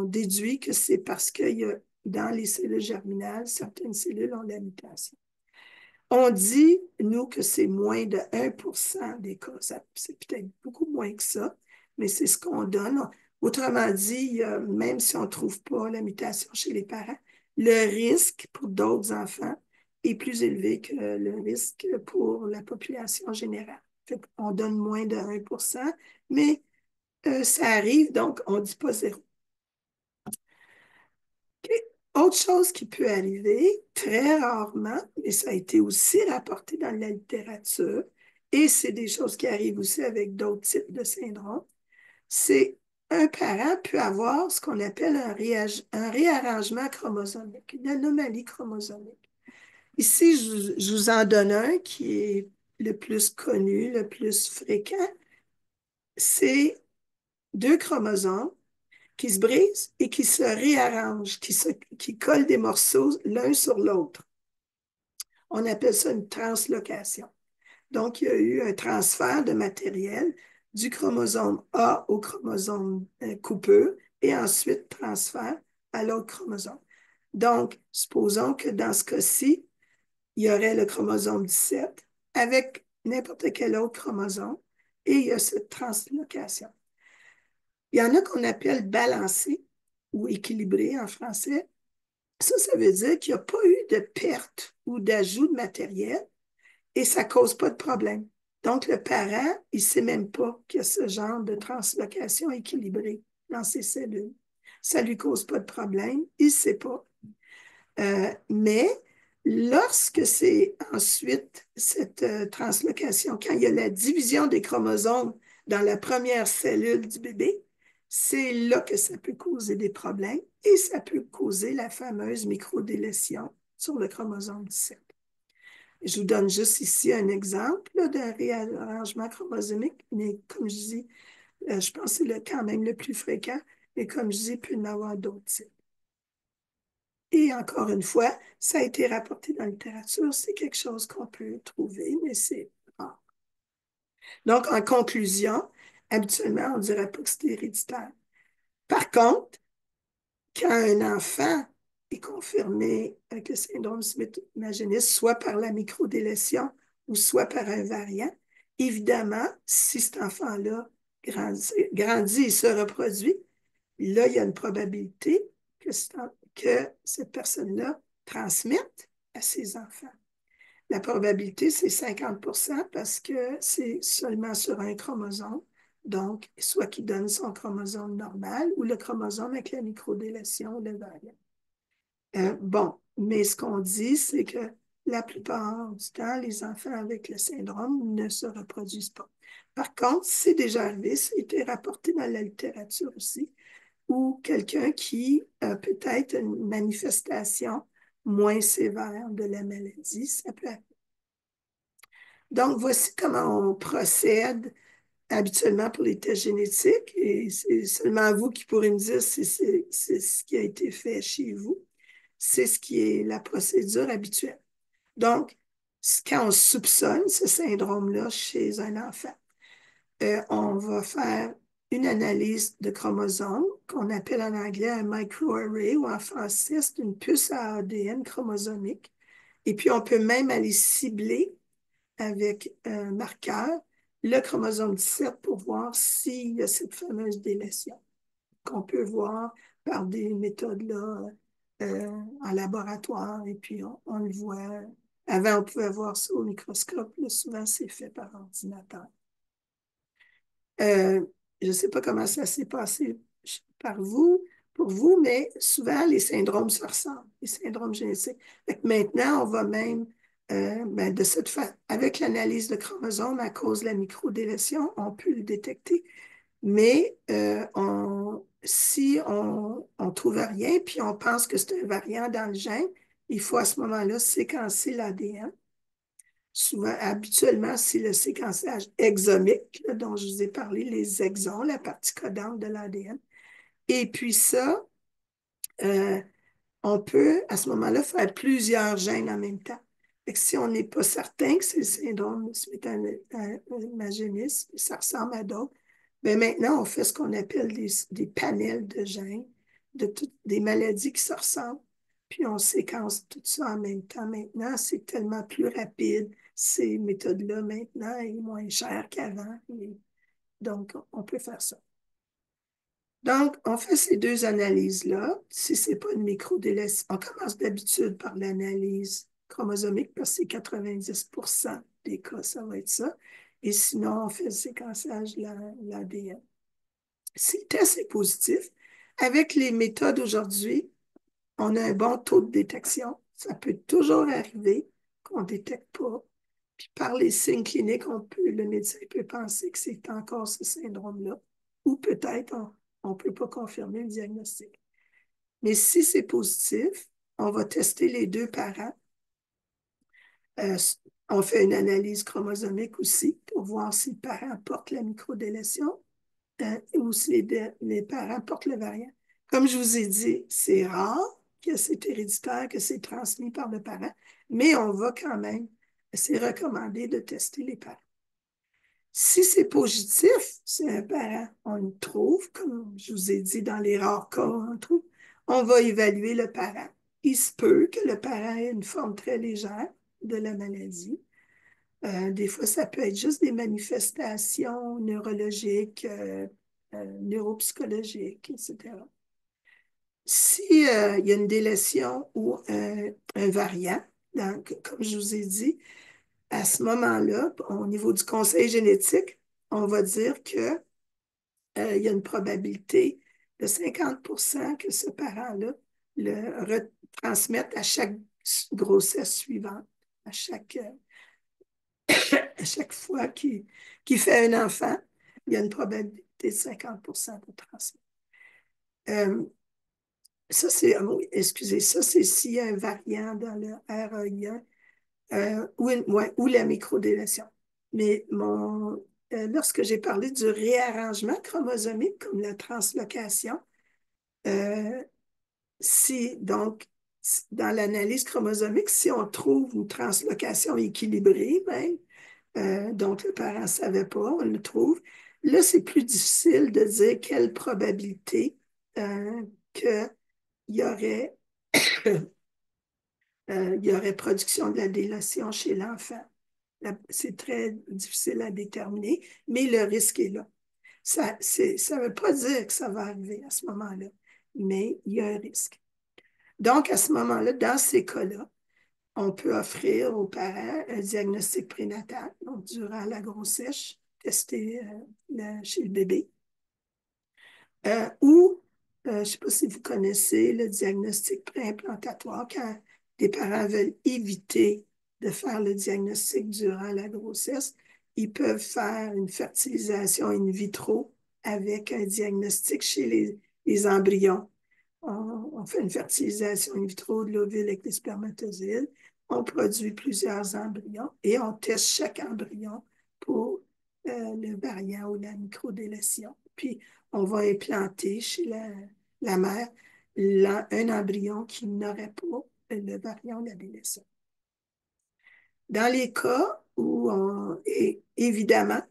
déduit que c'est parce qu'il y a dans les cellules germinales, certaines cellules ont la mutation. On dit, nous, que c'est moins de 1% des cas. C'est peut-être beaucoup moins que ça, mais c'est ce qu'on donne. Autrement dit, même si on ne trouve pas la mutation chez les parents, le risque pour d'autres enfants est plus élevé que le risque pour la population générale. On donne moins de 1%, mais ça arrive, donc on ne dit pas zéro. Autre chose qui peut arriver, très rarement, mais ça a été aussi rapporté dans la littérature, et c'est des choses qui arrivent aussi avec d'autres types de syndromes, c'est un parent peut avoir ce qu'on appelle un réarrangement chromosomique, une anomalie chromosomique. Ici, je vous en donne un qui est le plus connu, le plus fréquent. C'est deux chromosomes qui se brisent et qui se réarrangent, qui collent des morceaux l'un sur l'autre. On appelle ça une translocation. Donc, il y a eu un transfert de matériel du chromosome A au chromosome coupeux et ensuite transfert à l'autre chromosome. Donc, supposons que dans ce cas-ci, il y aurait le chromosome 17 avec n'importe quel autre chromosome et il y a cette translocation. Il y en a qu'on appelle balancé ou équilibré en français. Ça veut dire qu'il n'y a pas eu de perte ou d'ajout de matériel et ça ne cause pas de problème. Donc, le parent, il ne sait même pas qu'il y a ce genre de translocation équilibrée dans ses cellules. Ça ne lui cause pas de problème, il ne sait pas. Mais lorsque c'est ensuite cette translocation, quand il y a la division des chromosomes dans la première cellule du bébé, c'est là que ça peut causer des problèmes et ça peut causer la fameuse microdélétion sur le chromosome 17. Je vous donne juste ici un exemple d'un réarrangement chromosomique, mais comme je dis, je pense que c'est quand même le plus fréquent, et comme je dis, il peut y en avoir d'autres types. Et encore une fois, ça a été rapporté dans la littérature, c'est quelque chose qu'on peut trouver, mais c'est rare. Donc, en conclusion, habituellement, on ne dirait pas que c'est héréditaire. Par contre, quand un enfant est confirmé avec le syndrome Smith-Magenis, soit par la microdélétion ou soit par un variant, évidemment, si cet enfant-là grandit et se reproduit, là, il y a une probabilité que cette personne-là transmette à ses enfants. La probabilité, c'est 50% parce que c'est seulement sur un chromosome. Donc, soit qu'il donne son chromosome normal ou le chromosome avec la microdélétion ou le variant. Bon, mais ce qu'on dit, c'est que la plupart du temps, les enfants avec le syndrome ne se reproduisent pas. Par contre, c'est déjà arrivé, ça a été rapporté dans la littérature aussi, ou quelqu'un qui a peut-être une manifestation moins sévère de la maladie, ça peut arriver. Donc, voici comment on procède habituellement pour les tests génétiques, et c'est seulement vous qui pourrez me dire si c'est ce qui a été fait chez vous. C'est ce qui est la procédure habituelle. Donc, quand on soupçonne ce syndrome-là chez un enfant, on va faire une analyse de chromosomes qu'on appelle en anglais un microarray ou en français, c'est une puce à ADN chromosomique. Et puis, on peut même aller cibler avec un marqueur le chromosome 17 pour voir s'il y a cette fameuse délétion qu'on peut voir par des méthodes là, en laboratoire. Et puis, on le voit. Avant, on pouvait voir ça au microscope. Là, souvent, c'est fait par ordinateur. Euh, je ne sais pas comment ça s'est passé pour vous, mais souvent, les syndromes se ressemblent, les syndromes génétiques. Maintenant, on va même, de cette façon, avec l'analyse de chromosomes, à cause de la microdélétion, on peut le détecter. Mais si on ne trouve rien, puis on pense que c'est un variant dans le gène, il faut à ce moment-là séquencer l'ADN. Souvent, habituellement, c'est le séquençage exomique, là, dont je vous ai parlé, les exons, la partie codante de l'ADN. Et puis ça, euh, on peut, à ce moment-là, faire plusieurs gènes en même temps. Fait que si on n'est pas certain que c'est le syndrome Smith-Magenis, ça ressemble à d'autres, bien maintenant, on fait ce qu'on appelle des panels de gènes, des maladies qui se ressemblent, puis on séquence tout ça en même temps. Maintenant, c'est tellement plus rapide. Ces méthodes-là, maintenant, sont moins chères qu'avant. Donc, on peut faire ça. Donc, on fait ces deux analyses-là. Si ce n'est pas une microdélétion, on commence d'habitude par l'analyse chromosomique parce que c'est 90% des cas, ça va être ça. Et sinon, on fait le séquençage de l'ADN. Si le test est positif, avec les méthodes aujourd'hui, on a un bon taux de détection. Ça peut toujours arriver qu'on ne détecte pas. Puis par les signes cliniques, le médecin peut penser que c'est encore ce syndrome-là. Ou peut-être on ne peut pas confirmer le diagnostic. Mais si c'est positif, on va tester les deux parents. Euh, on fait une analyse chromosomique aussi pour voir si le parent porte la microdélétion ou si les parents portent le variant. Comme je vous ai dit, c'est rare que c'est héréditaire, que c'est transmis par le parent, mais on va quand même, c'est recommandé de tester les parents. Si c'est positif, c'est un parent, on le trouve, comme je vous ai dit, dans les rares cas, on trouve, on va évaluer le parent. Il se peut que le parent ait une forme très légère de la maladie. Des fois, ça peut être juste des manifestations neurologiques, neuropsychologiques, etc. Si, il y a une délétion ou un variant, donc, comme je vous ai dit, à ce moment-là, au niveau du conseil génétique, on va dire que, il y a une probabilité de 50% que ce parent-là le retransmette à chaque grossesse suivante, à chaque, à chaque fois qu'il fait un enfant, il y a une probabilité de 50% de transmettre. Euh, Ça, c'est, oui, excusez, ça, c'est s'il y a un variant dans le REI ou la microdélétion. Mais lorsque j'ai parlé du réarrangement chromosomique, comme la translocation, euh, donc, dans l'analyse chromosomique, si on trouve une translocation équilibrée, même, donc le parent ne savait pas, on le trouve, là, c'est plus difficile de dire quelle probabilité qu'il y aurait il y aurait production de la délation chez l'enfant. C'est très difficile à déterminer, mais le risque est là. Ça ne veut pas dire que ça va arriver à ce moment-là, mais il y a un risque. Donc, à ce moment-là, dans ces cas-là, on peut offrir aux parents un diagnostic prénatal, donc durant la grossesse, tester chez le bébé. Ou, je ne sais pas si vous connaissez le diagnostic préimplantatoire, quand les parents veulent éviter de faire le diagnostic durant la grossesse, ils peuvent faire une fertilisation in vitro avec un diagnostic chez les embryons. On fait une fertilisation in vitro de l'ovule avec des spermatozoïdes. On produit plusieurs embryons et on teste chaque embryon pour le variant ou la microdélétion. Puis, on va implanter chez la mère un embryon qui n'aurait pas le variant ou la délétion. Dans les cas où évidemment,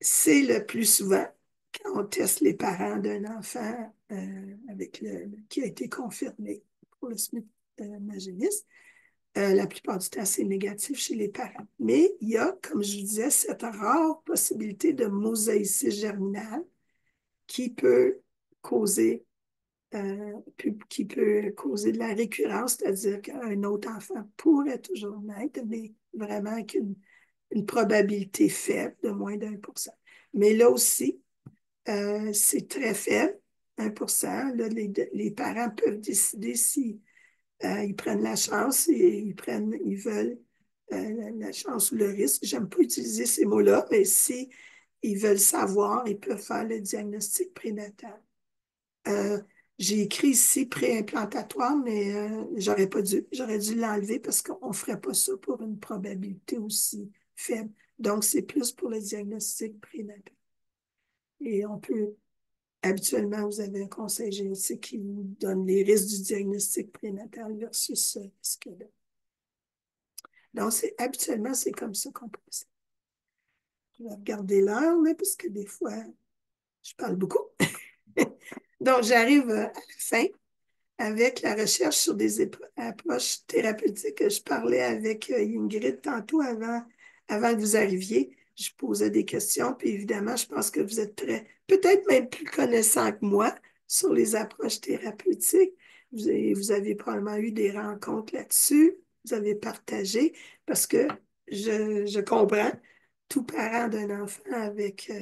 c'est le plus souvent quand on teste les parents d'un enfant qui a été confirmé pour le Smith Magenis. La plupart du temps, c'est négatif chez les parents. Mais il y a, comme je vous disais, cette rare possibilité de mosaïcisme germinal qui peut causer de la récurrence, c'est-à-dire qu'un autre enfant pourrait toujours naître, mais vraiment avec une probabilité faible de moins d'1%. Mais là aussi, c'est très faible, 1%. Là, les parents peuvent décider si ils prennent la chance et ils veulent la chance ou le risque. J'aime pas utiliser ces mots-là, mais si ils veulent savoir, ils peuvent faire le diagnostic prénatal. Euh, j'ai écrit ici préimplantatoire, mais j'aurais pas dû. J'aurais dû l'enlever parce qu'on ne ferait pas ça pour une probabilité aussi faible. Donc, c'est plus pour le diagnostic prénatal. Et habituellement, vous avez un conseil génétique qui vous donne les risques du diagnostic prénatal versus ce risque-là. Donc, habituellement, c'est comme ça qu'on procède. Je vais regarder l'heure, là, parce que des fois, je parle beaucoup. Donc, j'arrive à la fin avec la recherche sur des approches thérapeutiques. Je parlais avec Ingrid tantôt avant que vous arriviez. Je posais des questions, puis évidemment, je pense que vous êtes peut-être même plus connaissant que moi sur les approches thérapeutiques. Vous avez probablement eu des rencontres là-dessus, vous avez partagé, parce que je comprends, tout parent d'un enfant avec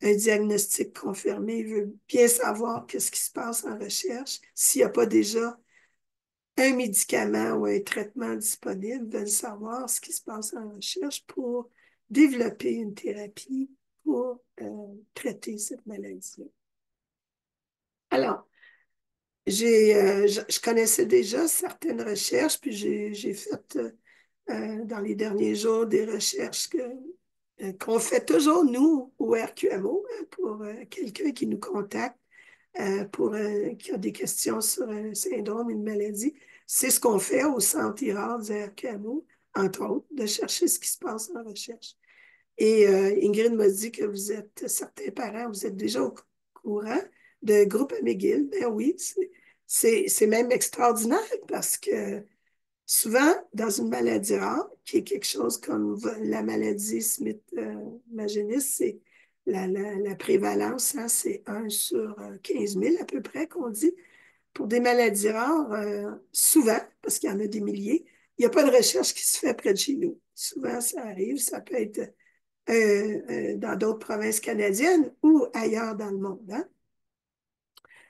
un diagnostic confirmé veut bien savoir qu'est-ce qui se passe en recherche, s'il n'y a pas déjà un médicament ou un traitement disponible, veulent savoir ce qui se passe en recherche pour développer une thérapie pour traiter cette maladie-là. Alors, je connaissais déjà certaines recherches, puis j'ai fait dans les derniers jours des recherches qu'on fait toujours, nous, au RQMO, pour quelqu'un qui nous contacte qui a des questions sur un syndrome, une maladie. C'est ce qu'on fait au Centre IRAR du RQMO, entre autres, de chercher ce qui se passe en recherche. Et Ingrid m'a dit que vous êtes, certains parents, vous êtes déjà au courant de groupe McGill. Ben oui, c'est même extraordinaire parce que souvent, dans une maladie rare, qui est quelque chose comme la maladie Smith-Magenis, c'est la prévalence, hein, c'est 1 sur 15 000 à peu près qu'on dit. Pour des maladies rares, souvent, parce qu'il y en a des milliers, il n'y a pas de recherche qui se fait près de chez nous. Souvent, ça arrive, ça peut être dans d'autres provinces canadiennes ou ailleurs dans le monde. Hein?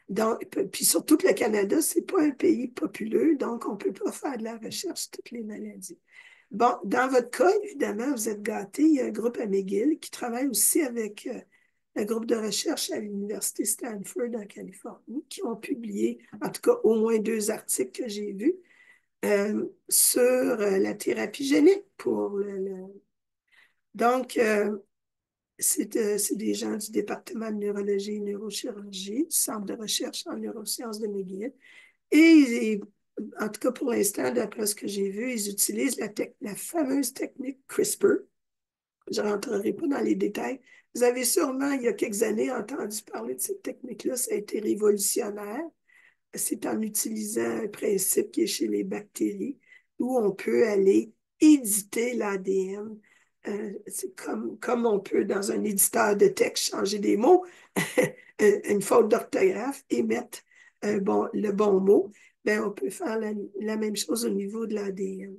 Donc, puis surtout que le Canada, ce n'est pas un pays populeux, donc on ne peut pas faire de la recherche sur toutes les maladies. Bon, dans votre cas, évidemment, vous êtes gâtés. Il y a un groupe à McGill qui travaille aussi avec un groupe de recherche à l'Université Stanford en Californie, qui ont publié, en tout cas, au moins 2 articles que j'ai vus sur la thérapie génique pour Donc, c'est des gens du département de neurologie et neurochirurgie, du Centre de recherche en neurosciences de McGill. Et en tout cas, pour l'instant, d'après ce que j'ai vu, ils utilisent la fameuse technique CRISPR. Je ne rentrerai pas dans les détails. Vous avez sûrement, il y a quelques années, entendu parler de cette technique-là. Ça a été révolutionnaire. C'est en utilisant un principe qui est chez les bactéries, où on peut aller éditer l'ADN. C'est comme on peut, dans un éditeur de texte, changer des mots, une faute d'orthographe et mettre le bon mot. Ben, on peut faire la même chose au niveau de l'ADN.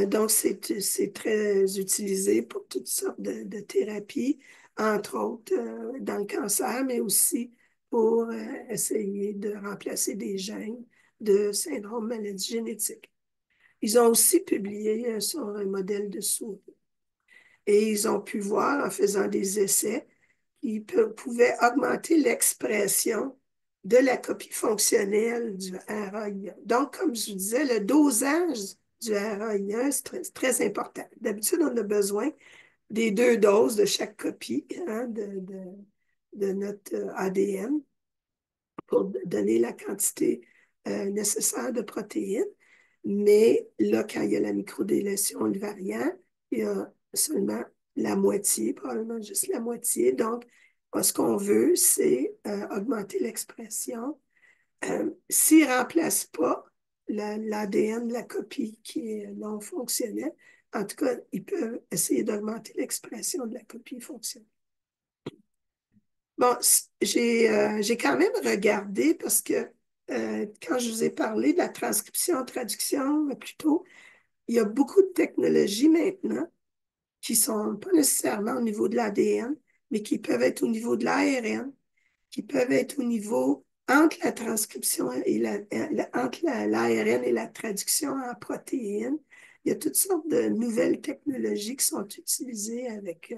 Donc, c'est très utilisé pour toutes sortes de thérapies, entre autres dans le cancer, mais aussi pour essayer de remplacer des gènes de syndrome maladie génétique. Ils ont aussi publié sur un modèle de souris. Et ils ont pu voir, en faisant des essais, qu'ils pouvaient augmenter l'expression de la copie fonctionnelle du RAIA. Donc, comme je vous disais, le dosage du RAIA, c'est très important. D'habitude, on a besoin des 2 doses de chaque copie hein, de notre ADN pour donner la quantité nécessaire de protéines. Mais là, quand il y a la microdélétion, le variant, il y a seulement la moitié, probablement juste la moitié. Donc, ce qu'on veut, c'est augmenter l'expression. S'ils ne remplacent pas l'ADN de la copie qui est non fonctionnelle, en tout cas, ils peuvent essayer d'augmenter l'expression de la copie fonctionnelle. Bon, j'ai quand même regardé parce que quand je vous ai parlé de la transcription-traduction plus tôt, il y a beaucoup de technologies maintenant qui ne sont pas nécessairement au niveau de l'ADN, mais qui peuvent être au niveau de l'ARN, qui peuvent être au niveau entre la transcription et entre l'ARN et la traduction en protéines. Il y a toutes sortes de nouvelles technologies qui sont utilisées avec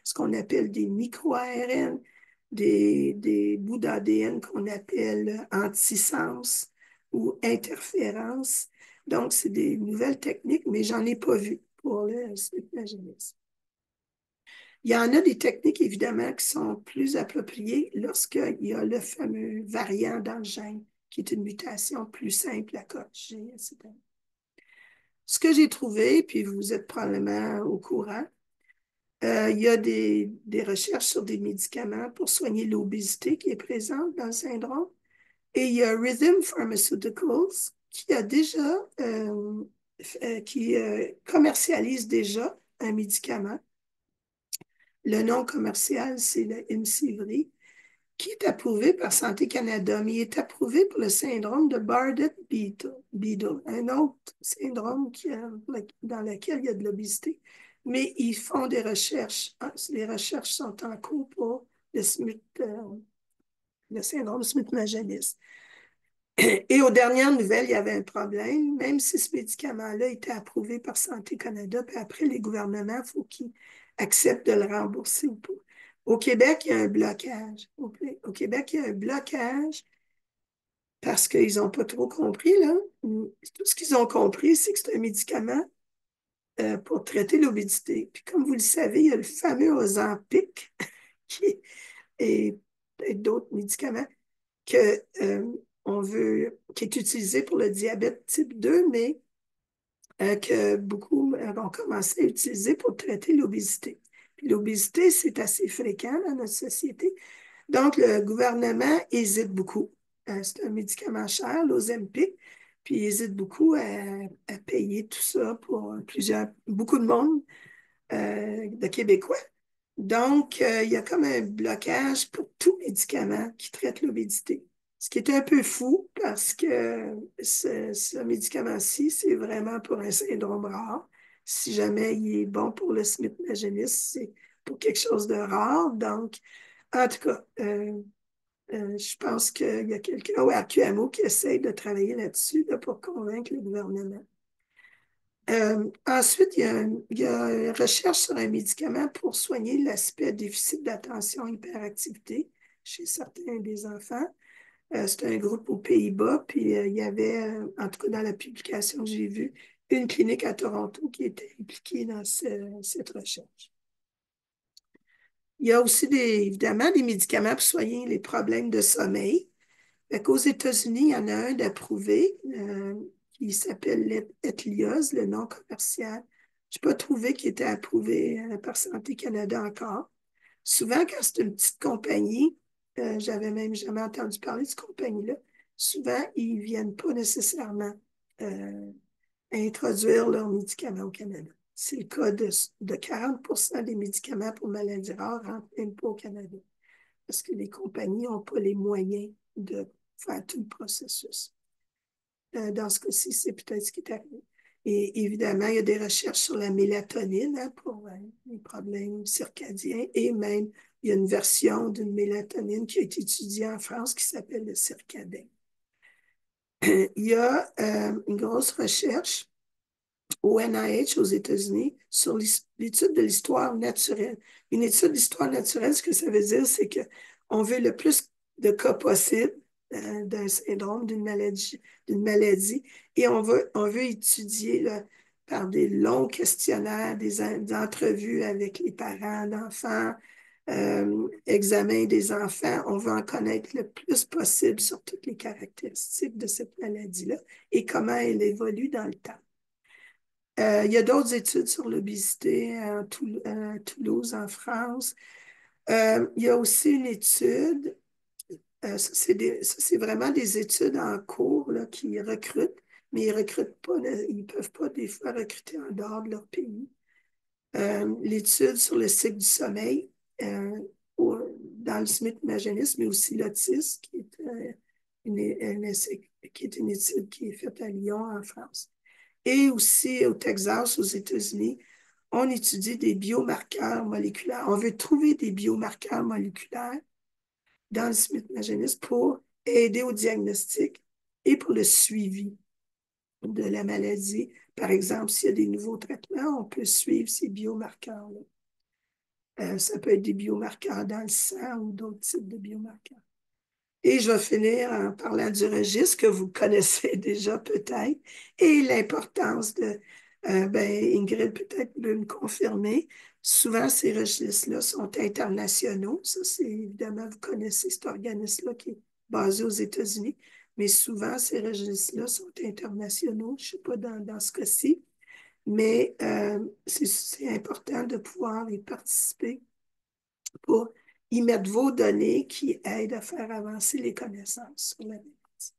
ce qu'on appelle des micro-ARN, des bouts d'ADN qu'on appelle antisens ou interférences. Donc, c'est des nouvelles techniques, mais j'en ai pas vu pour le Smith-Magenis. Il y en a des techniques, évidemment, qui sont plus appropriées lorsqu'il y a le fameux variant dans le gène, qui est une mutation plus simple à corriger, etc. Ce que j'ai trouvé, puis vous êtes probablement au courant, il y a des recherches sur des médicaments pour soigner l'obésité qui est présente dans le syndrome. Et il y a Rhythm Pharmaceuticals qui a déjà, qui commercialise déjà un médicament. Le nom commercial, c'est le Imcivree, qui est approuvé par Santé Canada, mais il est approuvé pour le syndrome de Bardet-Biedl, un autre syndrome dans lequel il y a de l'obésité. Mais ils font des recherches. Les recherches sont en cours pour le syndrome Smith-Magenis. Et aux dernières nouvelles, il y avait un problème, même si ce médicament-là était approuvé par Santé Canada, puis après, les gouvernements, il faut qu'ils acceptent de le rembourser ou pas. Au Québec, il y a un blocage. Au Québec, il y a un blocage parce qu'ils n'ont pas trop compris, là. Tout ce qu'ils ont compris, c'est que c'est un médicament pour traiter l'obésité. Puis comme vous le savez, il y a le fameux Ozempic qui et peut-être d'autres médicaments que, qui est utilisé pour le diabète type 2, mais que beaucoup ont commencé à utiliser pour traiter l'obésité. Puis l'obésité, c'est assez fréquent dans notre société. Donc, le gouvernement hésite beaucoup. C'est un médicament cher, l'Ozempic, puis il hésite beaucoup à payer tout ça pour beaucoup de monde, de Québécois. Donc, il y a comme un blocage pour tout médicament qui traite l'obésité. Ce qui est un peu fou parce que ce médicament-ci, c'est vraiment pour un syndrome rare. Si jamais il est bon pour le Smith-Magenis, c'est pour quelque chose de rare. Donc, en tout cas, je pense qu'il y a quelqu'un au RQMO qui essaie de travailler là-dessus là, pour convaincre le gouvernement. Ensuite, il y a une recherche sur un médicament pour soigner l'aspect déficit d'attention hyperactivité chez certains des enfants. C'est un groupe aux Pays-Bas, puis il y avait, en tout cas dans la publication que j'ai vue, une clinique à Toronto qui était impliquée dans cette recherche. Il y a aussi évidemment des médicaments pour soigner les problèmes de sommeil. Aux États-Unis, il y en a un d'approuvé qui s'appelle Etlios, le nom commercial. Je n'ai pas trouvé qu'il était approuvé par Santé Canada encore. Souvent, quand c'est une petite compagnie, j'avais même jamais entendu parler de cette compagnie-là, souvent, ils ne viennent pas nécessairement introduire leurs médicaments au Canada. C'est le cas de 40% des médicaments pour maladies rares ne rentrent même pas au Canada parce que les compagnies n'ont pas les moyens de faire tout le processus. Dans ce cas-ci, c'est peut-être ce qui est arrivé. Et évidemment, il y a des recherches sur la mélatonine pour les problèmes circadiens et même, il y a une version d'une mélatonine qui a été étudiée en France qui s'appelle le Circadin. Il y a une grosse recherche au NIH aux États-Unis sur l'étude de l'histoire naturelle. Une étude d'histoire naturelle, ce que ça veut dire, c'est qu'on veut le plus de cas possible d'un syndrome, d'une maladie, et on veut étudier là, par des longs questionnaires, des entrevues avec les parents d'enfants, examen des enfants, on veut en connaître le plus possible sur toutes les caractéristiques de cette maladie-là et comment elle évolue dans le temps. Il y a d'autres études sur l'obésité à Toulouse, en France. Il y a aussi une étude, ça, c'est vraiment des études en cours là, qui recrutent, mais ils recrutent pas, ils ne peuvent pas des fois recruter en dehors de leur pays. L'étude sur le cycle du sommeil dans le Smith-Magenis, mais aussi l'autisme, qui est une étude qui est faite à Lyon, en France. Et aussi au Texas, aux États-Unis, on étudie des biomarqueurs moléculaires. On veut trouver des biomarqueurs moléculaires dans le Smith-Magenis pour aider au diagnostic et pour le suivi de la maladie. Par exemple, s'il y a des nouveaux traitements, on peut suivre ces biomarqueurs-là. Ça peut être des biomarqueurs dans le sang ou d'autres types de biomarqueurs. Et je vais finir en parlant du registre que vous connaissez déjà peut-être et l'importance de, Ingrid peut-être peut me confirmer, souvent ces registres-là sont internationaux. Ça, c'est évidemment, vous connaissez cet organisme-là qui est basé aux États-Unis, mais souvent ces registres-là sont internationaux. Je ne sais pas dans ce cas-ci, mais c'est important de pouvoir y participer pour y mettre vos données qui aident à faire avancer les connaissances sur la maladie.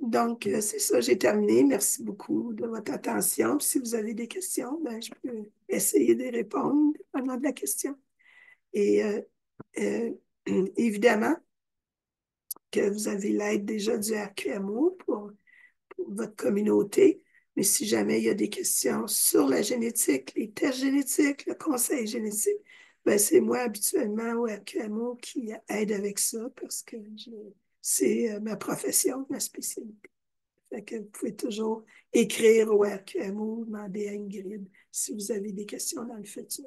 Donc, c'est ça, j'ai terminé. Merci beaucoup de votre attention. Puis, si vous avez des questions, je peux essayer de répondre pendant de la question. Et euh, évidemment que vous avez l'aide déjà du RQMO pour votre communauté. Mais si jamais il y a des questions sur la génétique, les tests génétiques, le conseil génétique, c'est moi habituellement au RQMO qui aide avec ça parce que C'est ma profession, ma spécialité. Fait que vous pouvez toujours écrire au RQMO, demander à Ingrid si vous avez des questions dans le futur.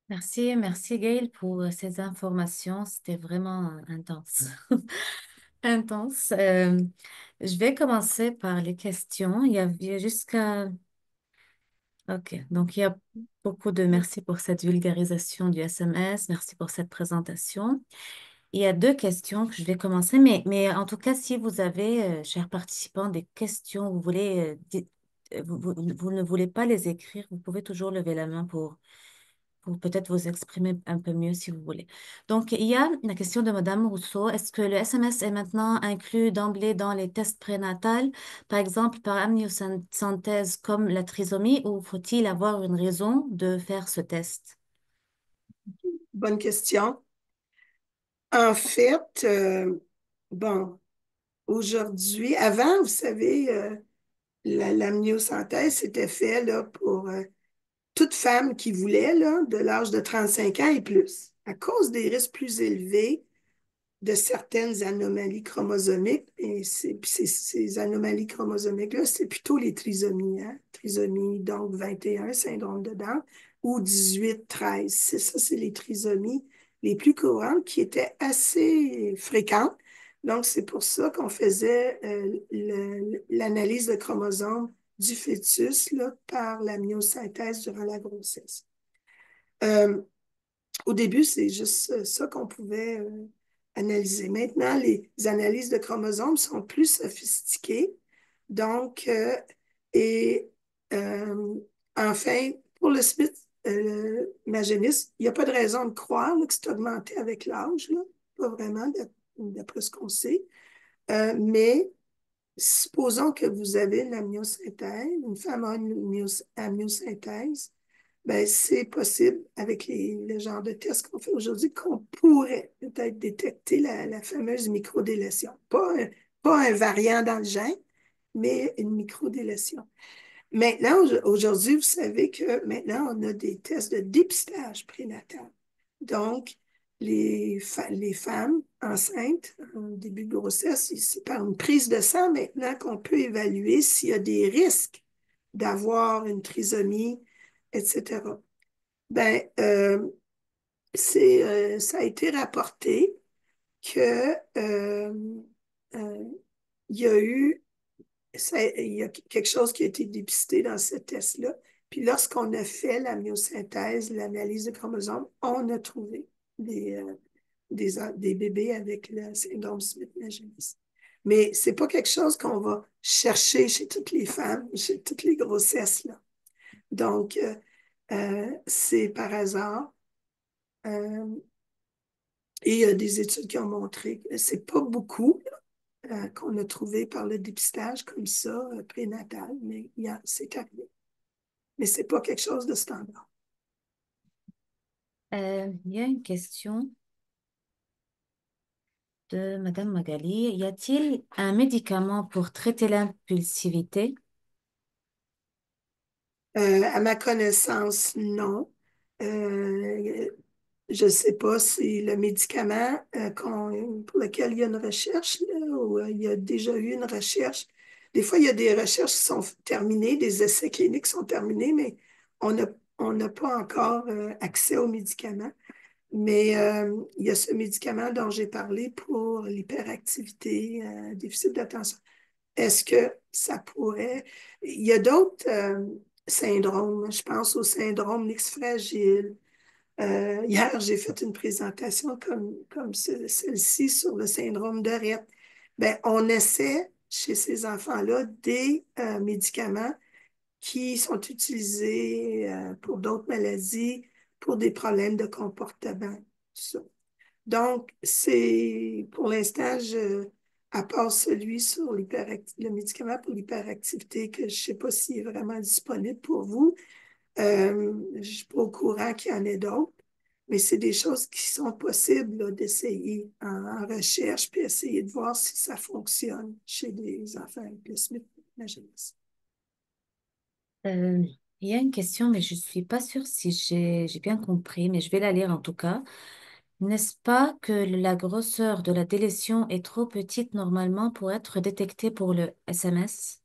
Merci, merci Gail pour ces informations. C'était vraiment intense. Intense. Je vais commencer par les questions. Il y a jusqu'à... OK. Donc, il y a beaucoup de merci pour cette vulgarisation du SMS. Merci pour cette présentation. Il y a deux questions que je vais commencer, mais en tout cas, si vous avez, chers participants, des questions, vous voulez, vous ne voulez pas les écrire, vous pouvez toujours lever la main pour peut-être vous exprimer un peu mieux si vous voulez. Donc, il y a la question de Madame Rousseau. Est-ce que le SMS est maintenant inclus d'emblée dans les tests prénatals, par exemple par amniosynthèse comme la trisomie, ou faut-il avoir une raison de faire ce test? Bonne question. En fait, bon, aujourd'hui, avant, vous savez, l'amniosynthèse, c'était fait là, pour toute femme qui voulait, là, de l'âge de 35 ans et plus. À cause des risques plus élevés de certaines anomalies chromosomiques, et ces anomalies chromosomiques-là, c'est plutôt les trisomies, hein? Trisomie, donc 21, syndrome de Down, ou 18, 13. C'est ça, c'est les trisomies les plus courantes qui étaient assez fréquentes. Donc, c'est pour ça qu'on faisait l'analyse de chromosomes du fœtus là, par la myosynthèse durant la grossesse. Euh, Au début, c'est juste ça qu'on pouvait analyser. Maintenant, les analyses de chromosomes sont plus sophistiquées. Donc, et euh, enfin, pour le Smith Magenis, il n'y a pas de raison de croire là, que c'est augmenté avec l'âge, là. Pas vraiment, d'après ce qu'on sait. Mais supposons que vous avez une amniosynthèse, une femme a une amniosynthèse, ben, c'est possible avec le genre de test qu'on fait aujourd'hui qu'on pourrait peut-être détecter la fameuse microdélétion. Pas un variant dans le gène, mais une microdélétion. Maintenant, aujourd'hui, vous savez que maintenant, on a des tests de dépistage prénatal. Donc, les femmes enceintes en début de grossesse, c'est par une prise de sang maintenant qu'on peut évaluer s'il y a des risques d'avoir une trisomie, etc. Ben, ça a été rapporté que euh, il y a eu il y a quelque chose qui a été dépisté dans ce test-là. Puis lorsqu'on a fait la myosynthèse, l'analyse de chromosomes, on a trouvé des bébés avec le syndrome Smith-Magenis. Mais c'est pas quelque chose qu'on va chercher chez toutes les femmes, chez toutes les grossesses, là. Donc, c'est par hasard. Euh, et il y a des études qui ont montré que c'est pas beaucoup qu'on a trouvé par le dépistage comme ça, prénatal, mais c'est arrivé. Mais c'est pas quelque chose de standard. Il y a une question de Madame Magali. Y a-t-il un médicament pour traiter l'impulsivité? À ma connaissance, non. Euh, je ne sais pas si le médicament pour lequel il y a une recherche, là, ou il y a déjà eu une recherche. Des fois, il y a des recherches qui sont terminées, des essais cliniques sont terminés, mais on n'a on n'a pas encore accès au médicament. Mais il y a ce médicament dont j'ai parlé pour l'hyperactivité, déficit d'attention. Est-ce que ça pourrait... Il y a d'autres syndromes. Je pense au syndrome X fragile. Hier, j'ai fait une présentation comme celle-ci sur le syndrome de Rett. Ben, on essaie chez ces enfants-là des médicaments qui sont utilisés pour d'autres maladies, pour des problèmes de comportement. Tout ça. Donc, c'est pour l'instant, à part celui sur le médicament pour l'hyperactivité, que je ne sais pas s'il est vraiment disponible pour vous, je ne suis pas au courant qu'il y en ait d'autres, mais c'est des choses qui sont possibles là, d'essayer en recherche, puis essayer de voir si ça fonctionne chez les enfants avec le Smith, la jeunesse. Euh, il y a une question, mais je ne suis pas sûre si j'ai bien compris, mais je vais la lire en tout cas. N'est-ce pas que la grosseur de la délétion est trop petite normalement pour être détectée pour le SMS?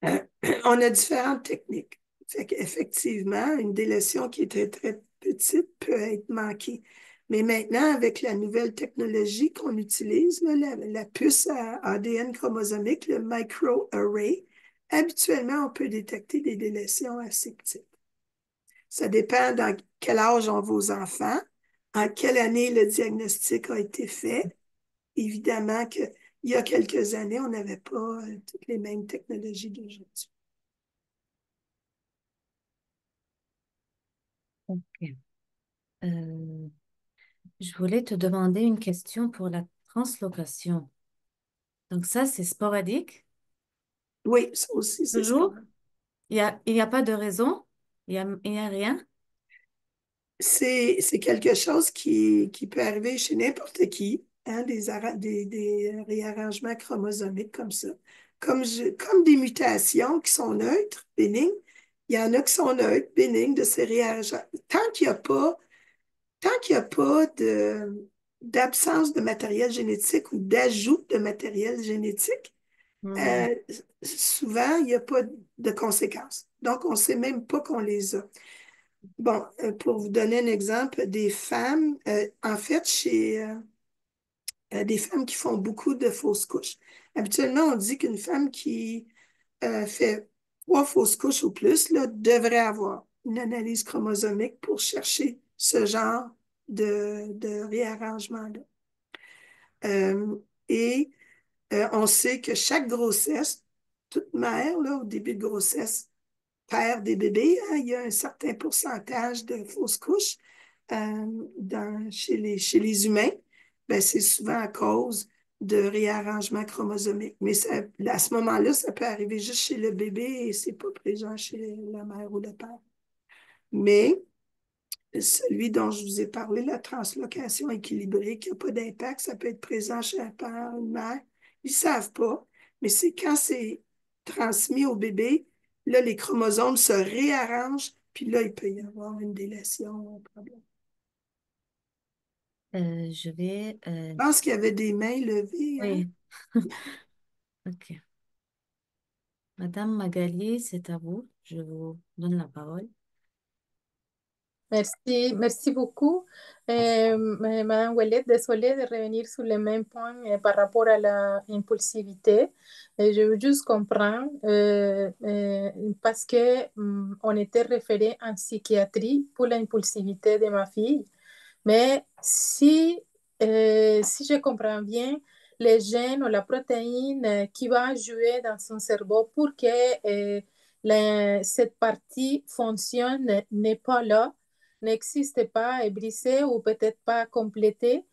Euh, on a différentes techniques. Fait qu'effectivement, une délétion qui est très, très petite peut être manquée. Mais maintenant, avec la nouvelle technologie qu'on utilise, là, la puce à ADN chromosomique, le microarray, habituellement, on peut détecter des délétions assez petites. Ça dépend dans quel âge ont vos enfants, en quelle année le diagnostic a été fait. Évidemment qu'il y a quelques années, on n'avait pas toutes les mêmes technologies d'aujourd'hui. Ok. Euh, je voulais te demander une question pour la translocation. Donc ça, c'est sporadique, Oui, ça aussi, c'est toujours? sport. Il y a pas de raison? Il y a rien? C'est quelque chose qui peut arriver chez n'importe qui, hein, des réarrangements chromosomiques comme ça. Comme des mutations qui sont neutres, bénignes, il y en a qui sont neutres, bénignes de ces réarrangements. Tant qu'il y a pas d'absence de matériel génétique ou d'ajout de matériel génétique, Hmm. euh, souvent, il n'y a pas de conséquences. Donc, on ne sait même pas qu'on les a. Bon, pour vous donner un exemple, des femmes, en fait, chez des femmes qui font beaucoup de fausses couches. Habituellement, on dit qu'une femme qui fait 3 fausses couches ou plus là, devrait avoir une analyse chromosomique pour chercher ce genre de réarrangement-là. Euh, et on sait que chaque grossesse, toute mère, là, au début de grossesse, perd des bébés, hein, il y a un certain pourcentage de fausses couches chez les humains. Ben, c'est souvent à cause de réarrangement chromosomique. Mais ça, à ce moment-là, ça peut arriver juste chez le bébé et c'est pas présent chez la mère ou le père. Mais celui dont je vous ai parlé, la translocation équilibrée, qui n'a pas d'impact, ça peut être présent chez un père, une mère. Ils ne savent pas, mais c'est quand c'est transmis au bébé, là, les chromosomes se réarrangent, puis là, il peut y avoir une délation, un problème. Je vais... Je pense qu'il y avait des mains levées, hein? oui, ok. Madame Magali, c'est à vous. Je vous donne la parole. Merci, merci beaucoup. Madame Ouellet, désolée de revenir sur le même point par rapport à la impulsivité. Je veux juste comprendre parce que on était référé en psychiatrie pour l'impulsivité de ma fille. Mais si je comprends bien, les gènes ou la protéine qui va jouer dans son cerveau pour que cette partie fonctionne n'est pas là, n'existe pas, est brisée ou peut-être pas complétée.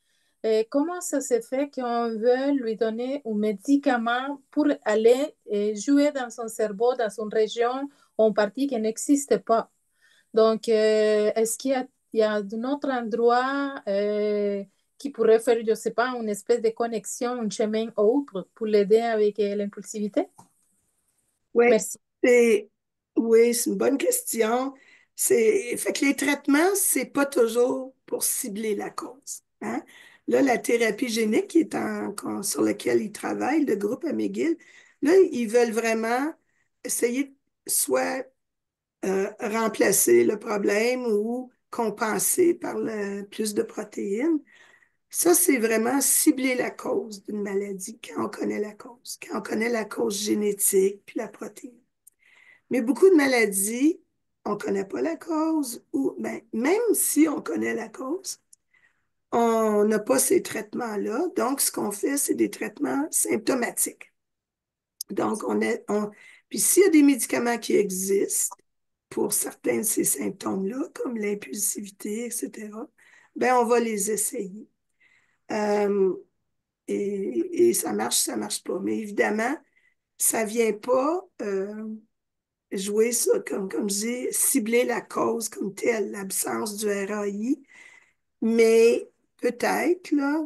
Comment ça se fait qu'on veut lui donner un médicament pour aller jouer dans son cerveau, dans une région ou une partie qui n'existe pas? Donc, est-ce il y a un autre endroit qui pourrait faire, je ne sais pas, une espèce de connexion, un chemin autre pour l'aider avec l'impulsivité? Oui, Merci. c'est oui, c'est une bonne question. Fait que les traitements, c'est pas toujours pour cibler la cause, hein. Là, la thérapie génique sur laquelle ils travaillent, le groupe à McGill, là, ils veulent vraiment essayer de soit remplacer le problème ou compenser par plus de protéines. Ça, c'est vraiment cibler la cause d'une maladie quand on connaît la cause, quand on connaît la cause génétique puis la protéine. Mais beaucoup de maladies, on ne connaît pas la cause, ou ben, même si on connaît la cause, on n'a pas ces traitements-là. Donc, ce qu'on fait, c'est des traitements symptomatiques. Donc, puis s'il y a des médicaments qui existent pour certains de ces symptômes-là, comme l'impulsivité, etc., ben, on va les essayer. Euh, et ça marche pas. Mais évidemment, ça vient pas jouer ça, comme je dis, cibler la cause comme telle, l'absence du RAI, mais peut-être, là,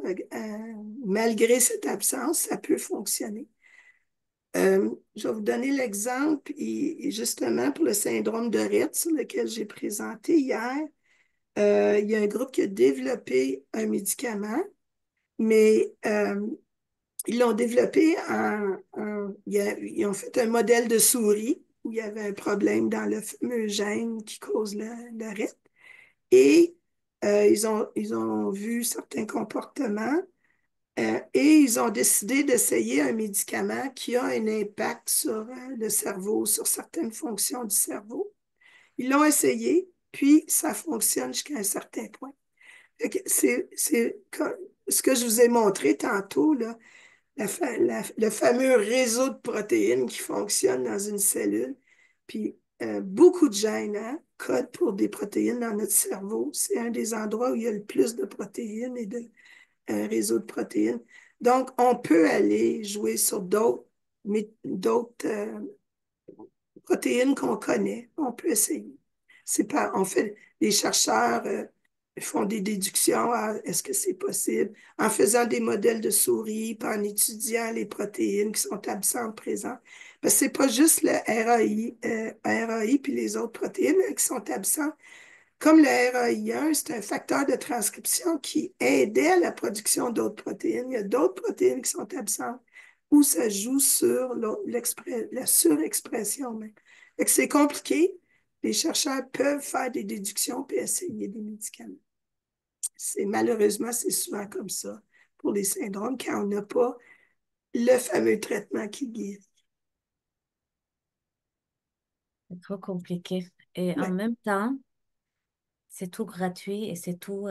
malgré cette absence, ça peut fonctionner. Je vais vous donner l'exemple, et justement, pour le syndrome de Rett, sur lequel j'ai présenté hier, il y a un groupe qui a développé un médicament, mais ils l'ont développé ils ont fait un modèle de souris où il y avait un problème dans le fameux gène qui cause l'arrêt. Et ils ont vu certains comportements et ils ont décidé d'essayer un médicament qui a un impact sur le cerveau, sur certaines fonctions du cerveau. Ils l'ont essayé, puis ça fonctionne jusqu'à un certain point. Ce que je vous ai montré tantôt, là, le fameux réseau de protéines qui fonctionne dans une cellule. Puis beaucoup de gènes codent pour des protéines dans notre cerveau. C'est un des endroits où il y a le plus de protéines et de un réseau de protéines. Donc, on peut aller jouer sur d'autres protéines qu'on connaît. On peut essayer. C'est pas, on fait, les chercheurs font des déductions à est-ce que c'est possible en faisant des modèles de souris, puis en étudiant les protéines qui sont absentes présentes. Parce que c'est pas juste le RAI puis les autres protéines qui sont absentes. Comme le RAI1, c'est un facteur de transcription qui aidait à la production d'autres protéines. Il y a d'autres protéines qui sont absentes où ça joue sur la surexpression même. C'est compliqué. Les chercheurs peuvent faire des déductions et essayer des médicaments. Malheureusement, c'est souvent comme ça pour les syndromes quand on n'a pas le fameux traitement qui guérit. C'est trop compliqué. Et en Ouais, même temps, c'est tout gratuit et c'est tout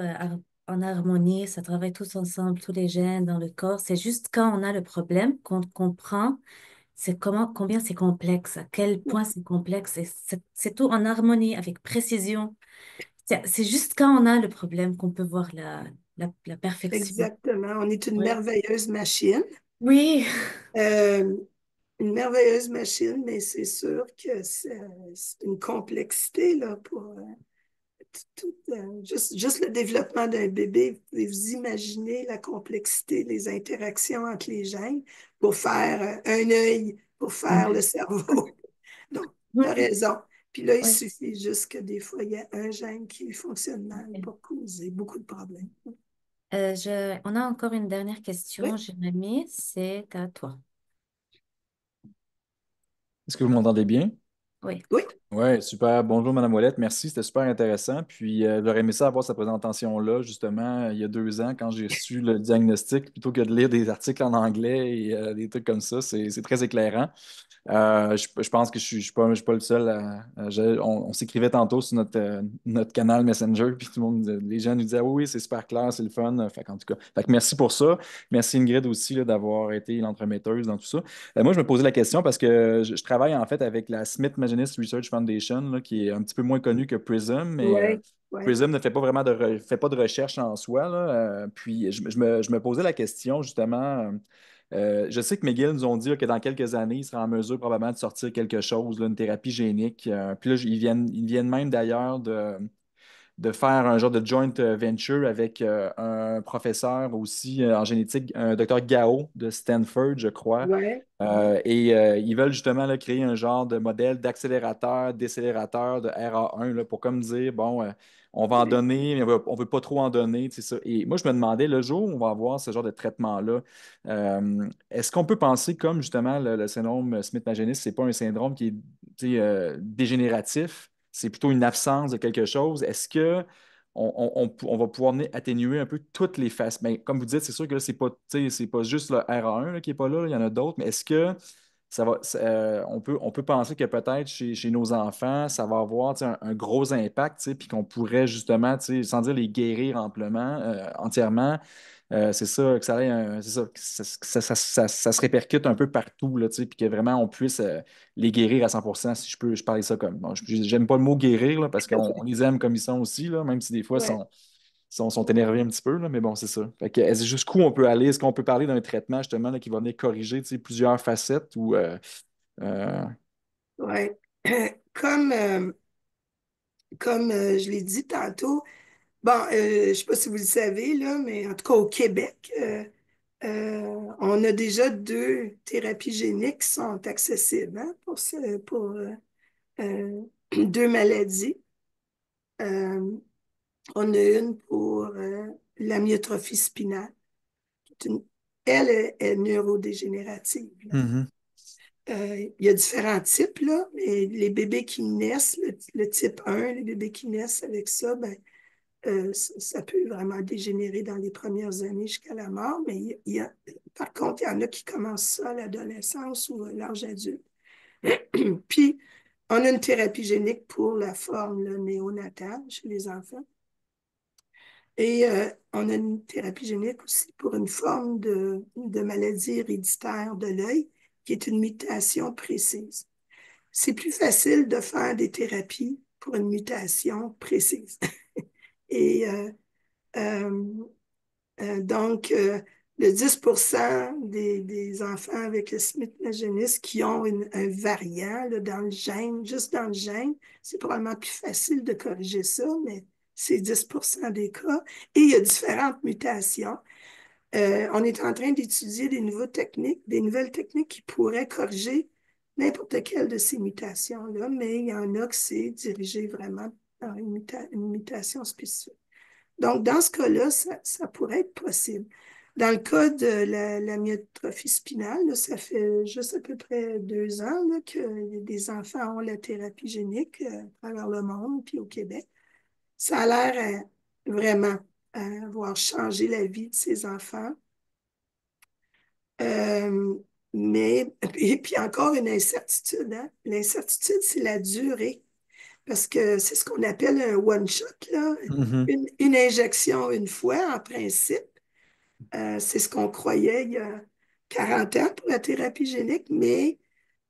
en harmonie. Ça travaille tous ensemble, tous les gènes dans le corps. C'est juste quand on a le problème qu'on comprend combien c'est complexe, à quel ouais, point c'est complexe. Et c'est tout en harmonie, avec précision. C'est juste quand on a le problème qu'on peut voir la perfection. exactement. On est une Oui. merveilleuse machine. Oui. Euh, une merveilleuse machine, mais c'est sûr que c'est une complexité là, pour juste le développement d'un bébé. Vous pouvez vous imaginer la complexité des interactions entre les gènes pour faire un œil, pour faire le cerveau. Donc, tu as raison. Puis là, il Oui. suffit juste que des fois, il y a un gène qui fonctionne mal pour causer beaucoup de problèmes. On a encore une dernière question, Oui, Jérémy, c'est à toi. Est-ce que vous m'entendez bien? Oui. oui, Oui, super. Bonjour, Madame Ouellette. Merci, c'était super intéressant. Puis, j'aurais aimé ça avoir cette présentation-là, justement, il y a 2 ans, quand j'ai reçu le diagnostic, plutôt que de lire des articles en anglais et des trucs comme ça. C'est très éclairant. Je pense que je suis pas le seul. On s'écrivait tantôt sur notre canal Messenger, puis tout le monde, les gens nous disaient, oui, oui, c'est super clair, c'est le fun. Fait qu'en tout cas, fait que merci pour ça. Merci Ingrid aussi là, d'avoir été l'entremetteuse dans tout ça. Moi, je me posais la question parce que je travaille en fait avec la Smith Magenis Research Foundation, là, qui est un petit peu moins connue que PRISM, mais oui, oui, PRISM ne fait pas vraiment fait pas de recherche en soi, là. Puis je me posais la question justement. Je sais que McGill nous ont dit là, que dans quelques années, il sera en mesure probablement de sortir quelque chose, là, une thérapie génique. Puis là, ils viennent même d'ailleurs de faire un genre de joint venture avec un professeur aussi en génétique, un docteur Gao de Stanford, je crois. oui, Ils veulent justement là, créer un genre de modèle d'accélérateur, décélérateur de RA1 là, pour comme dire, bon, on va en oui. donner, mais on veut pas trop en donner, c'est ça. Et moi, je me demandais, le jour où on va avoir ce genre de traitement-là, est-ce qu'on peut penser comme justement le syndrome Smith-Magenis, c'est pas un syndrome qui est tu sais, dégénératif, c'est plutôt une absence de quelque chose. Est-ce que on va pouvoir atténuer un peu toutes les faces? Mais comme vous dites, c'est sûr que c'est pas juste le RA1 là, qui n'est pas là, il y en a d'autres, mais est-ce que on peut penser que peut-être chez nos enfants, ça va avoir tu sais, un gros impact, tu sais, puis qu'on pourrait justement, tu sais, sans dire les guérir amplement, entièrement, c'est ça, que ça, c'est ça, que ça se répercute un peu partout, là, tu sais, puis que vraiment on puisse les guérir à 100%, si je parlais ça comme. Bon, j'aime pas le mot guérir, là, parce qu'on les aime comme ils sont aussi, là, même si des fois Ouais. sont énervés un petit peu, là, mais bon, c'est ça. Fait que, jusqu'où on peut aller? Est-ce qu'on peut parler d'un traitement justement là, qui va venir corriger tu sais, plusieurs facettes ou euh, Ouais. Comme, euh, comme je l'ai dit tantôt, bon, je ne sais pas si vous le savez, là, mais en tout cas au Québec, on a déjà 2 thérapies géniques qui sont accessibles hein, pour 2 maladies. Euh, On a une pour l'amyotrophie spinale. Elle est neurodégénérative. Mhm. Il y a différents types, là, mais les bébés qui naissent, le type 1, les bébés qui naissent avec ça, ben, ça peut vraiment dégénérer dans les premières années jusqu'à la mort, mais par contre, il y en a qui commencent ça à l'adolescence ou à l'âge adulte. Puis, on a une thérapie génique pour la forme là, néonatale chez les enfants. Et on a une thérapie génique aussi pour une forme de maladie héréditaire de l'œil, qui est une mutation précise. C'est plus facile de faire des thérapies pour une mutation précise. Et euh, donc, le 10% des enfants avec le Smith-Magenis qui ont un variant là, dans le gène, juste dans le gène, c'est probablement plus facile de corriger ça, mais c'est 10% des cas. Et il y a différentes mutations. On est en train d'étudier des nouvelles techniques qui pourraient corriger n'importe quelle de ces mutations-là, mais il y en a que c'est dirigé vraiment dans une mutation spécifique. Donc, dans ce cas-là, ça pourrait être possible. Dans le cas de la myotrophie spinale, là, ça fait juste à peu près 2 ans là, que des enfants ont la thérapie génique à travers le monde, puis au Québec. Ça a l'air vraiment avoir changé la vie de ces enfants. Euh, et puis encore une incertitude, hein? L'incertitude, c'est la durée. Parce que c'est ce qu'on appelle un one-shot, là. Mhm. Une injection une fois, en principe. C'est ce qu'on croyait il y a 40 ans pour la thérapie génique, mais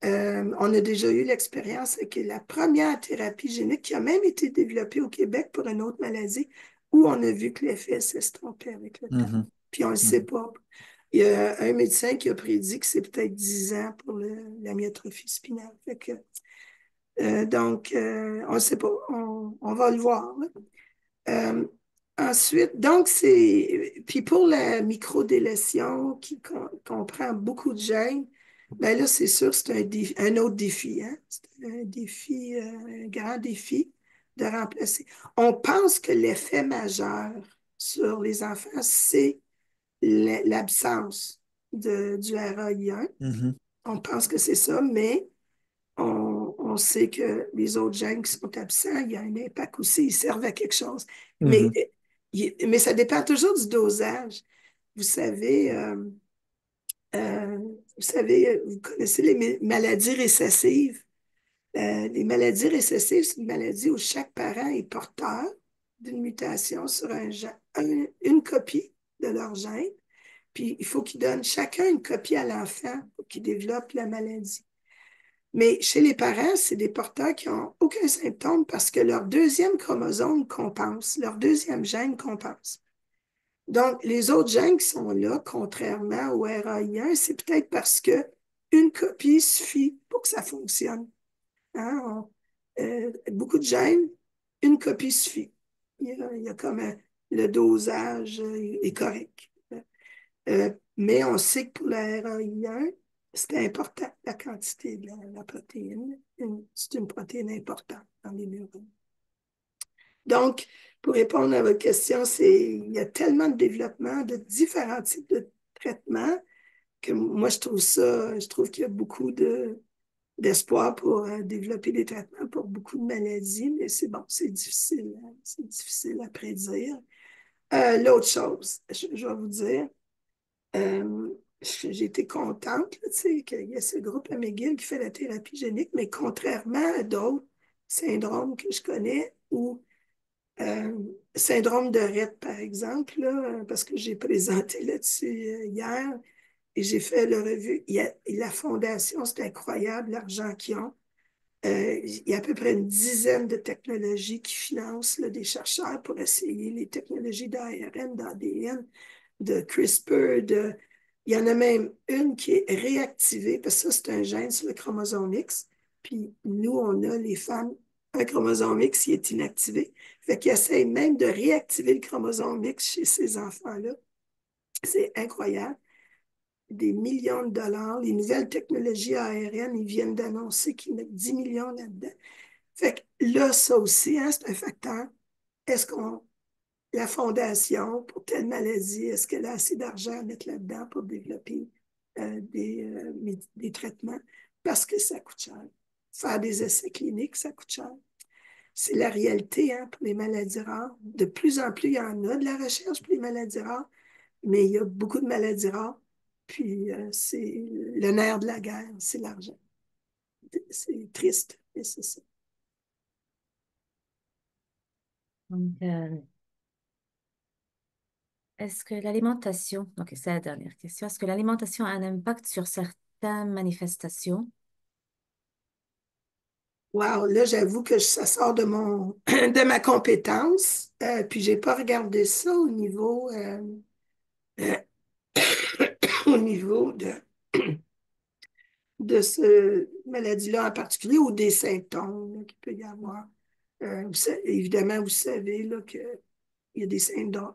on a déjà eu l'expérience avec la première thérapie génique qui a même été développée au Québec pour une autre maladie, où on a vu que l'effet s'estompait avec le temps. Mhm. Puis on ne le sait pas. Il y a un médecin qui a prédit que c'est peut-être 10 ans pour la myotrophie spinale. Fait que, donc, on ne sait pas. On va le voir. Euh, Ensuite, donc, c'est. Puis pour la microdélétion qui comprend beaucoup de gènes, ben là, c'est sûr, c'est un autre défi. Hein? C'est un défi, un grand défi de remplacer. On pense que l'effet majeur sur les enfants, c'est l'absence du RAI1. Mhm. On pense que c'est ça, mais on sait que les autres gènes qui sont absents, il y a un impact aussi, ils servent à quelque chose. Mais, Mhm. mais ça dépend toujours du dosage. Vous savez, vous connaissez les maladies récessives. Les maladies récessives, c'est une maladie où chaque parent est porteur d'une mutation sur une copie de leur gène. Puis il faut qu'ils donnent chacun une copie à l'enfant pour qu'il développe la maladie. Mais chez les parents, c'est des porteurs qui n'ont aucun symptôme parce que leur deuxième chromosome compense, leur deuxième gène compense. Donc, les autres gènes qui sont là, contrairement au RAI1, c'est peut-être parce qu'une copie suffit pour que ça fonctionne. Hein? Beaucoup de gènes, une copie suffit. Il y a comme le dosage est correct. Mais on sait que pour la RAI1, c'est important, la quantité de la protéine. C'est une protéine importante dans les neurones. Donc, pour répondre à votre question, il y a tellement de développement de différents types de traitements que moi, je trouve qu'il y a beaucoup d'espoir pour développer des traitements pour beaucoup de maladies, mais c'est bon, c'est difficile à prédire. L'autre chose, je vais vous dire, euh, j'ai été contente là, qu'il y a ce groupe à McGill qui fait la thérapie génique, mais contrairement à d'autres syndromes que je connais, ou euh, syndrome de Rett, par exemple, là, parce que j'ai présenté là-dessus hier et j'ai fait le revue. La fondation, c'est incroyable l'argent qu'ils ont. Il y a à peu près une dizaine de technologies qui financent là, des chercheurs pour essayer les technologies d'ARN, d'ADN, de CRISPR. Il y en a même une qui est réactivée, parce que ça, c'est un gène sur le chromosome X. Puis nous, on a, les femmes, un chromosome X qui est inactivé. Fait qu'ils essayent même de réactiver le chromosome X chez ces enfants-là. C'est incroyable. Des millions de dollars. Les nouvelles technologies ARN, ils viennent d'annoncer qu'ils mettent 10 millions là-dedans. Fait que là, ça aussi, hein, c'est un facteur. Est-ce qu'on la fondation pour telle maladie, est-ce qu'elle a assez d'argent à mettre là-dedans pour développer des traitements? Parce que ça coûte cher. Faire des essais cliniques, ça coûte cher. C'est la réalité hein, pour les maladies rares. De plus en plus, il y en a de la recherche pour les maladies rares, mais il y a beaucoup de maladies rares. Puis c'est le nerf de la guerre, c'est l'argent. C'est triste, mais c'est ça. Donc, est-ce que l'alimentation, ok, c'est la dernière question, est-ce que l'alimentation a un impact sur certaines manifestations? Wow, là, j'avoue que ça sort de de ma compétence. Puis j'ai pas regardé ça au niveau, au niveau de ce maladie-là en particulier ou des symptômes là, qu'il peut y avoir. Évidemment, vous savez là, qu'il y a des syndromes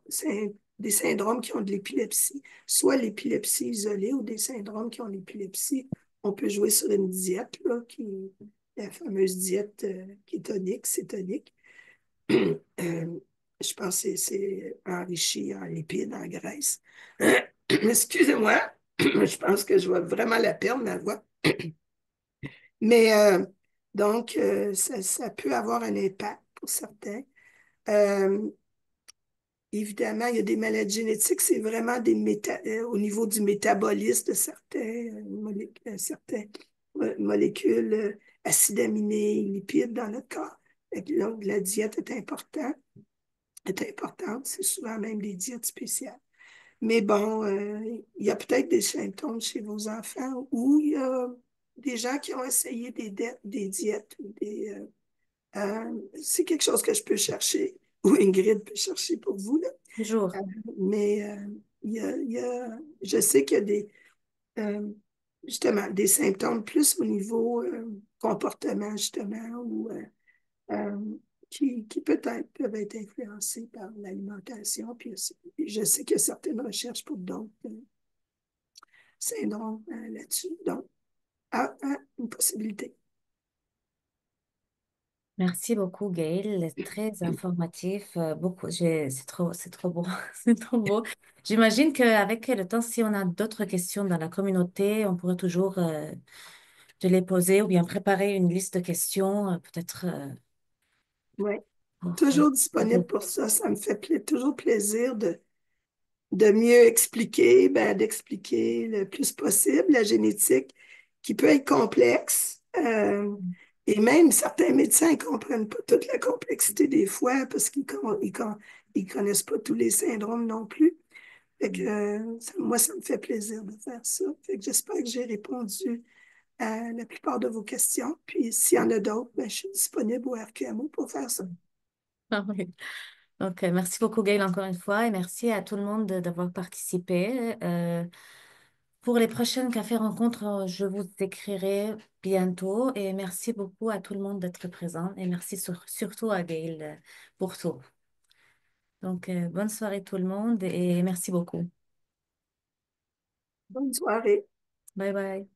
qui ont de l'épilepsie, soit l'épilepsie isolée ou des syndromes qui ont l'épilepsie. On peut jouer sur une diète, là, la fameuse diète kétonique, cétonique. Je pense que c'est enrichi en lipides, en graisse. Excusez-moi, je pense que je vais vraiment la perdre, ma voix. Mais donc, ça peut avoir un impact pour certains. Euh, Évidemment, il y a des maladies génétiques, c'est vraiment au niveau du métabolisme de certaines molécules, acides aminés, lipides dans notre corps. Donc, la diète est importante. C'est souvent même des diètes spéciales. Mais bon, il y a peut-être des symptômes chez vos enfants ou il y a des gens qui ont essayé des diètes ou c'est quelque chose que je peux chercher ou Ingrid peut chercher pour vous, là. Toujours. Euh, mais je sais qu'il y a euh, justement des symptômes plus au niveau comportement, justement, ou euh, qui peut-être peuvent être influencés par l'alimentation. Puis je sais qu'il y a certaines recherches pour d'autres syndromes là-dessus. Donc, une possibilité. Merci beaucoup, Gaël. Très informatif. C'est trop beau. C'est trop beau. J'imagine qu'avec le temps, si on a d'autres questions dans la communauté, on pourrait toujours te les poser ou bien préparer une liste de questions, peut-être Oui, pour, toujours disponible pour ça. Ça me fait toujours plaisir de mieux expliquer, d'expliquer le plus possible la génétique qui peut être complexe. Et même certains médecins ne comprennent pas toute la complexité des fois parce qu'ils connaissent pas tous les syndromes non plus. Fait que, moi, ça me fait plaisir de faire ça. Fait que j'espère que j'ai répondu à la plupart de vos questions. Puis s'il y en a d'autres, je suis disponible au RQMO pour faire ça. Ah oui. Donc, merci beaucoup, Gaël, encore une fois, et merci à tout le monde d'avoir participé. Pour les prochaines cafés rencontres, je vous écrirai bientôt et merci beaucoup à tout le monde d'être présent et merci surtout à Gaël pour tout. Donc, bonne soirée tout le monde et merci beaucoup. Bonne soirée. Bye bye.